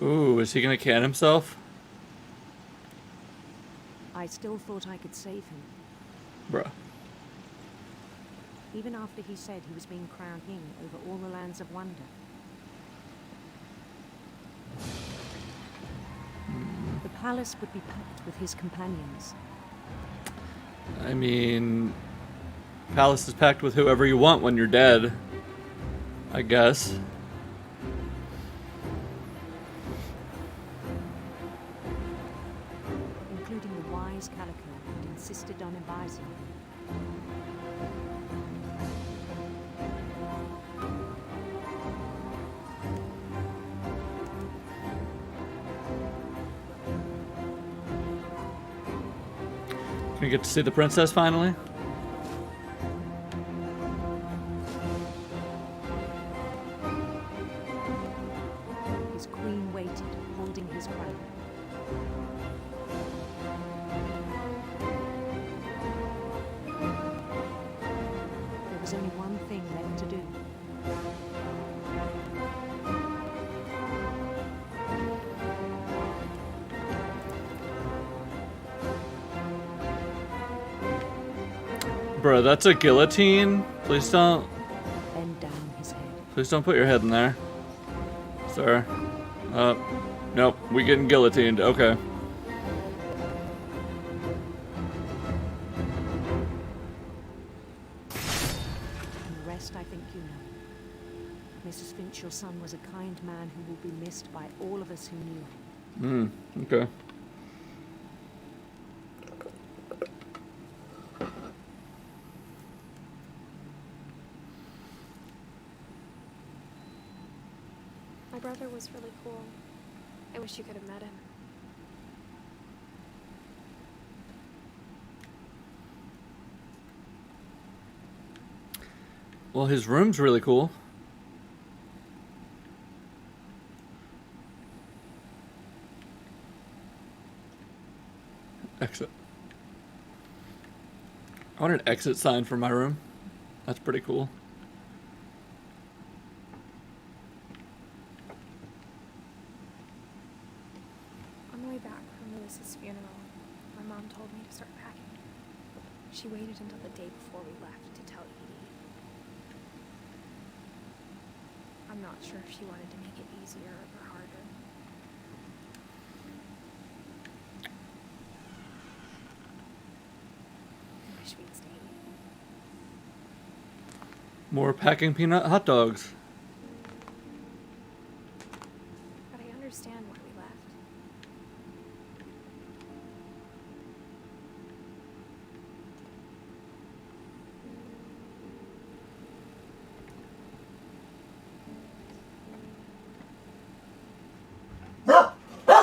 A: Ooh, is he gonna can himself?
K: I still thought I could save him,
A: Bruh.
K: even after he said he was being crowned king over all the lands of wonder. The palace would be packed with his companions.
A: I mean, palace is packed with whoever you want when you're dead, I guess.
K: Including the wise Calico who'd insisted on advising him.
A: Can we get to see the princess finally?
K: His queen waited, holding his crown. There was only one thing left to do.
A: Bro, that's a guillotine. Please don't.
K: Bend down his head.
A: Please don't put your head in there. Sir. Nope. We getting guillotined. Okay.
K: And the rest I think you know. Mrs. Finch, your son was a kind man who will be missed by all of us who knew him.
A: Okay.
B: My brother was really cool. I wish you could have met him.
A: Well, his room's really cool. Exit. want an exit sign for my room. That's pretty cool.
B: On the way back from Lewis's funeral, my mom told me to start packing. She waited until the day before we left to tell Edie. I'm not sure if she wanted to make it easier or harder. I wish we'd stayed.
A: More packing peanut hot dogs.
B: But I understand why we left. My mom ended up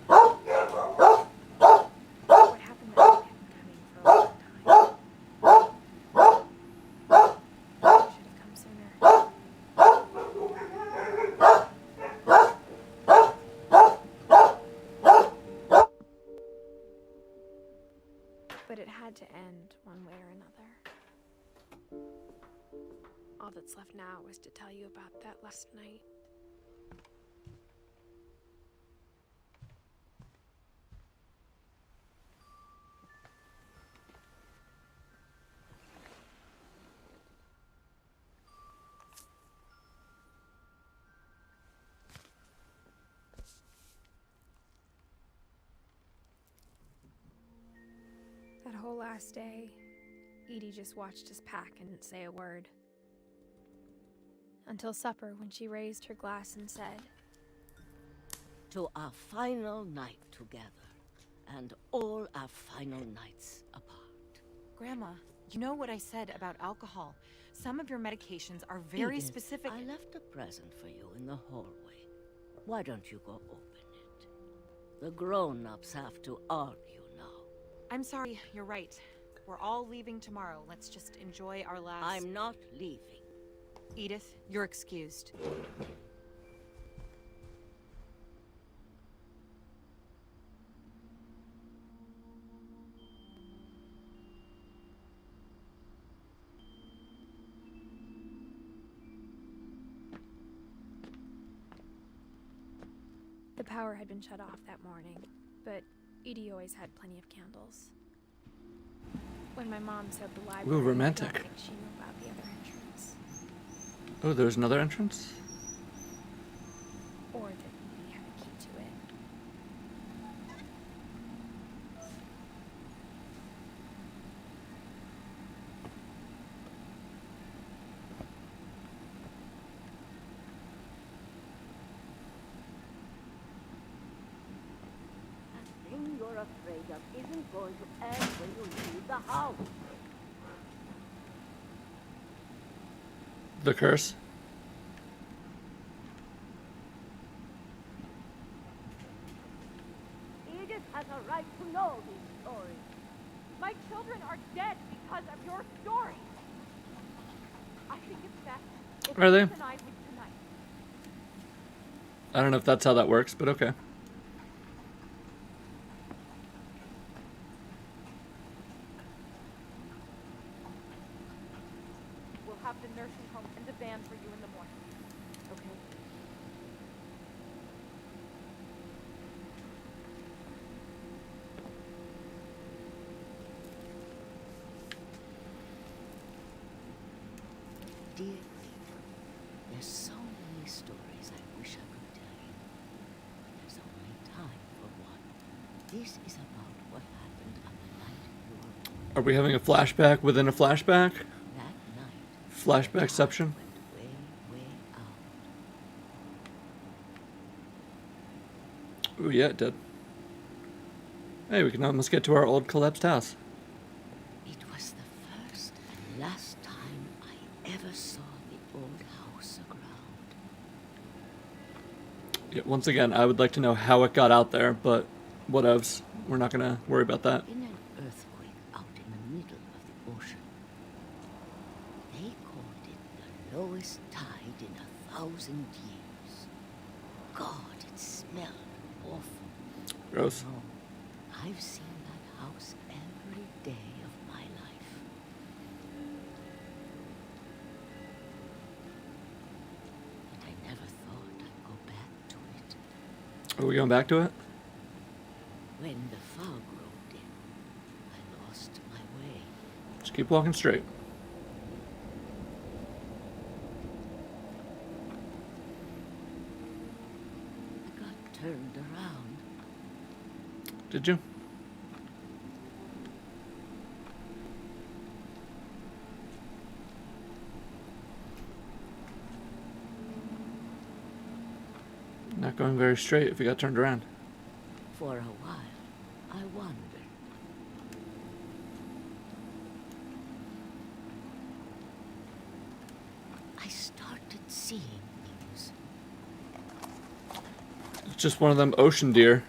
B: having everything for her. What happened that night had been coming for a long time. I should have come sooner. But it had to end one way or another. All that's left now is to tell you about that last night. That whole last day, Edie just watched us pack and didn't say a word. Until supper, when she raised her glass and said,
L: To our final night together, and all our final nights apart.
M: Grandma, you know what I said about alcohol. Some of your medications are very
L: Edith,
M: specific.
L: I left a present for you in the hallway. Why don't you go open it? The grown-ups have to argue now.
M: I'm sorry, you're right. We're all leaving tomorrow. Let's just enjoy our last...
L: I'm not leaving.
M: Edith, you're excused.
B: the power had been shut off that morning, but Edie always had plenty of candles. When my mom said the library,
A: romantic.
B: I don't think she knew about the other entrance.
A: Oh, there's another entrance?
B: Or that Edie had a key to it.
L: That thing you're afraid of isn't going to end when you leave the house.
A: The curse?
L: Edith has a right to know these stories.
D: My children are dead because of your story. I think it's best if
A: Are they?
D: Edith and I leave tonight.
A: I don't know if that's how that works, but okay.
D: We'll have the nursing home and the van for you in the morning. Okay?
L: Dear Edith, there's so many stories I wish I could tell you. But there's only time for one. This is about what happened on the night you were born.
A: Are we having a flashback within a flashback?
L: That night,
A: Flashbackception?
L: way, way out.
A: Ooh, yeah, it did. Hey, we can almost get to our old collapsed house.
L: It was the first and last time I ever saw the old house aground.
A: Yeah, once again, I would like to know how it got out there, but whatevs. We're not gonna worry about that.
L: In an earthquake out in the middle of the ocean. They called it the lowest tide in 1,000 years. God, it smelled awful.
A: Gross.
L: No, I've seen that house every day of my life. But I never thought I'd go back to it.
A: Are we going back to it?
L: When the fog rolled in, I lost my way.
A: Just keep walking straight.
L: I got turned around.
A: Did you? Not going very straight if you got turned around.
L: For a while, I wondered. I started seeing things.
A: It's just one of them ocean deer.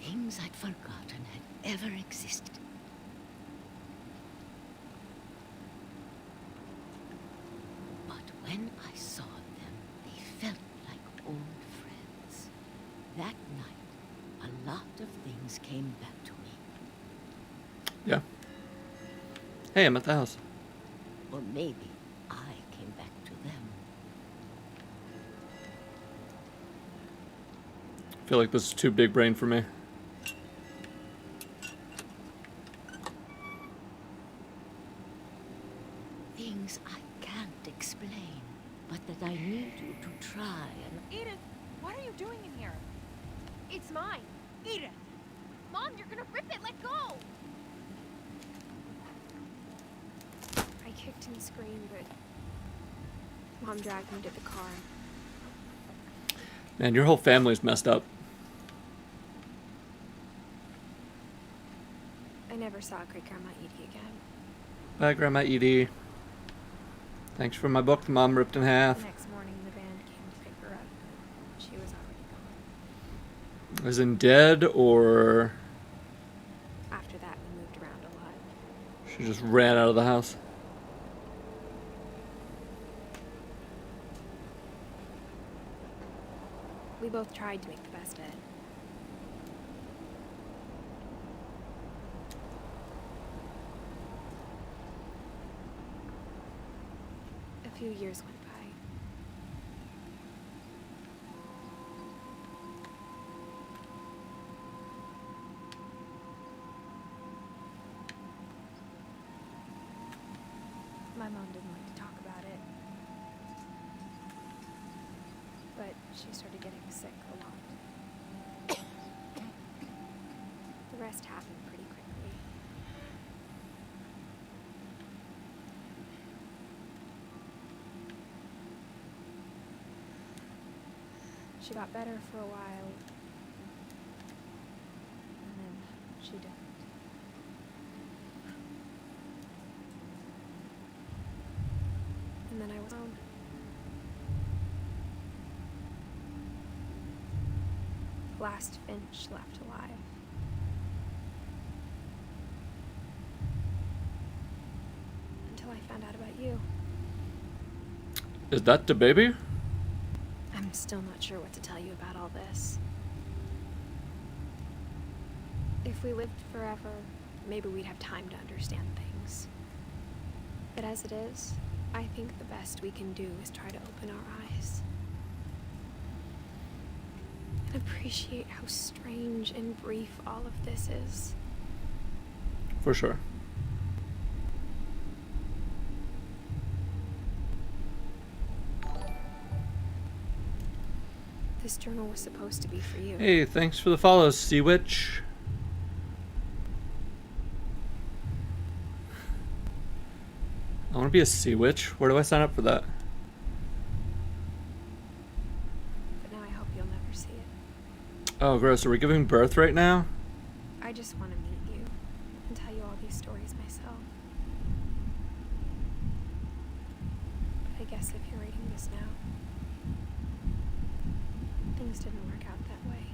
L: Things I'd forgotten had ever existed. But when I saw them, they felt like old friends. That night, a lot of things came back to me.
A: Yeah. Hey, I'm at the house.
L: Or maybe I came back to them.
A: I feel like this is too big brain for me.
L: Things I can't explain, but that I need you to try and...
M: Edith, what are you doing in here?
D: It's mine.
M: Edith!
D: Mom, you're gonna rip it. Let go.
B: I kicked and screamed, but Mom dragged me to the car.
A: Man, your whole family's messed up.
B: I never saw Great Grandma Edie again.
A: Bye, Grandma Edie. Thanks for my book the Mom ripped in
B: The
A: half.
B: next morning, the band came to pick her up. She was already gone.
A: As in dead, or
B: After that, we moved around a lot.
A: she just ran out of the house?
B: We both tried to make the best of it. A few years went by. My mom didn't like to talk about it. But she started getting sick a lot. The rest happened pretty quickly. She got better for a while, and then she died. And then I was alone. Last Finch left alive. Until I found out about you.
A: Is that the baby?
B: I'm still not sure what to tell you about all this. If we lived forever, maybe we'd have time to understand things. But as it is, I think the best we can do is try to open our eyes. And appreciate how strange and brief all of this is.
A: For sure.
B: This journal was supposed to be for you.
A: Hey, thanks for the follow, Sea Witch. I want to be a Sea Witch. Where do I sign up for that?
B: But now I hope you'll never see it.
A: Oh, gross. Are we giving birth right now?
B: I just want to meet you and tell you all these stories myself. But I guess if you're reading this now, things didn't work out that way.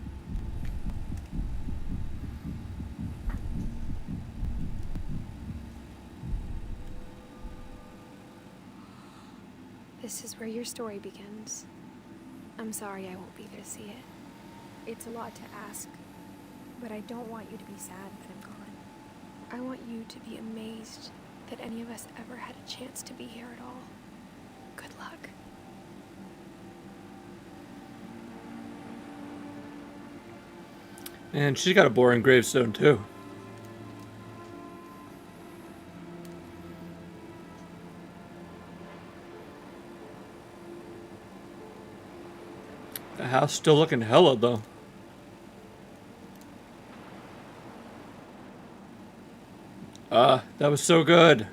B: This is where your story begins. I'm sorry I won't be there to see it. It's a lot to ask, but I don't want you to be sad that I'm gone. I want you to be amazed that any of us ever had a chance to be here at all. Good luck.
A: And she's got a boring gravestone too. The house still looking hella though. That was so good.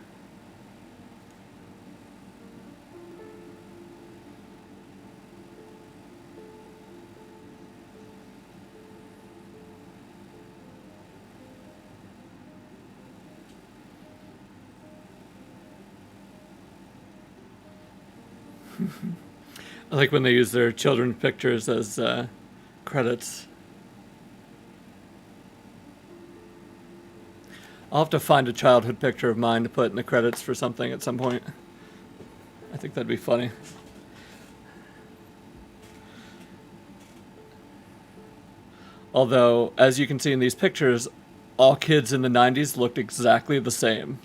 A: I like when they use their children's pictures as credits. I'll have to find a childhood picture of mine to put in the credits for something at some point. I think that'd be funny. Although, as you can see in these pictures, all kids in the 90s looked exactly the same.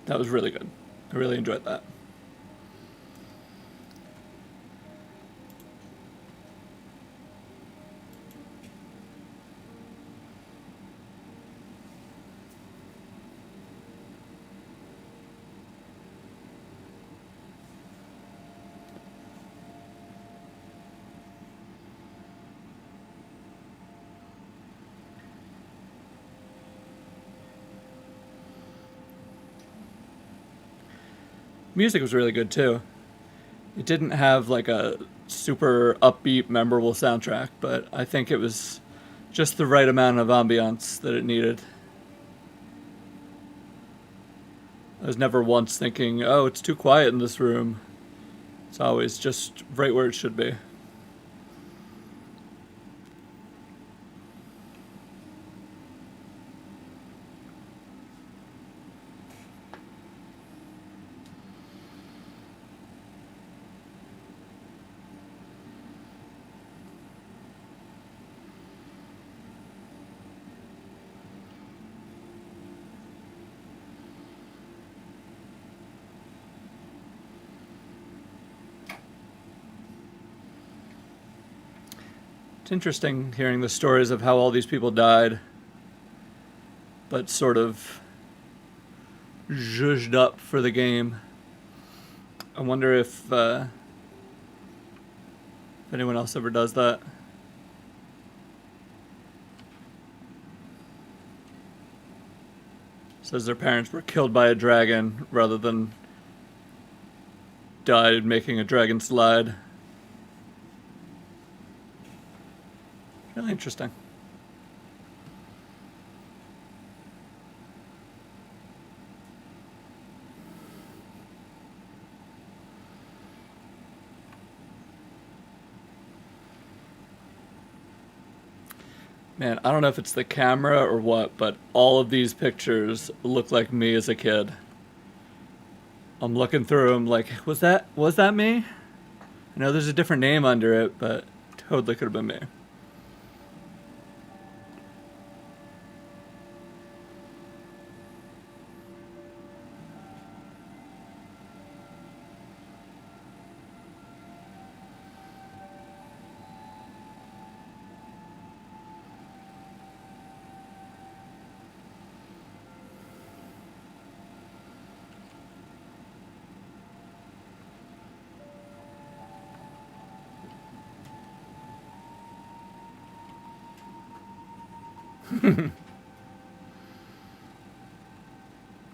A: That was really good. I really enjoyed that. Music was really good too. It didn't have like a super upbeat, memorable soundtrack, but I think it was just the right amount of ambiance that it needed. I was never once thinking, oh, it's too quiet in this room. It's always just right where it should be. It's interesting hearing the stories of how all these people died, but sort of zhuzhed up for the game. I wonder if anyone else ever does that. Says their parents were killed by a dragon rather than died making a dragon slide. Really interesting. Man, I don't know if it's the camera or what, but all of these pictures look like me as a kid. I'm looking through them like, was that me? I know there's a different name under it, but totally could have been me.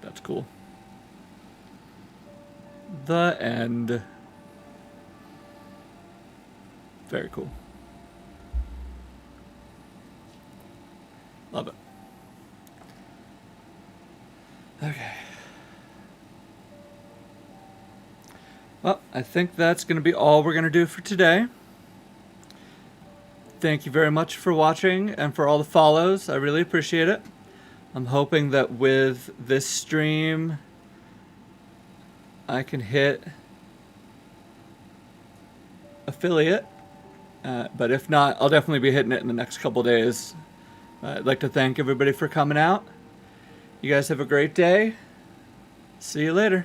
A: That's cool. The end. Very cool. Love it. Okay. Well, I think that's going to be all we're going to do for today. Thank you very much for watching and for all the follows. I really appreciate it. I'm hoping that with this stream, I can hit affiliate. But if not, I'll definitely be hitting it in the next couple days. I'd like to thank everybody for coming out. You guys have a great day. See you later.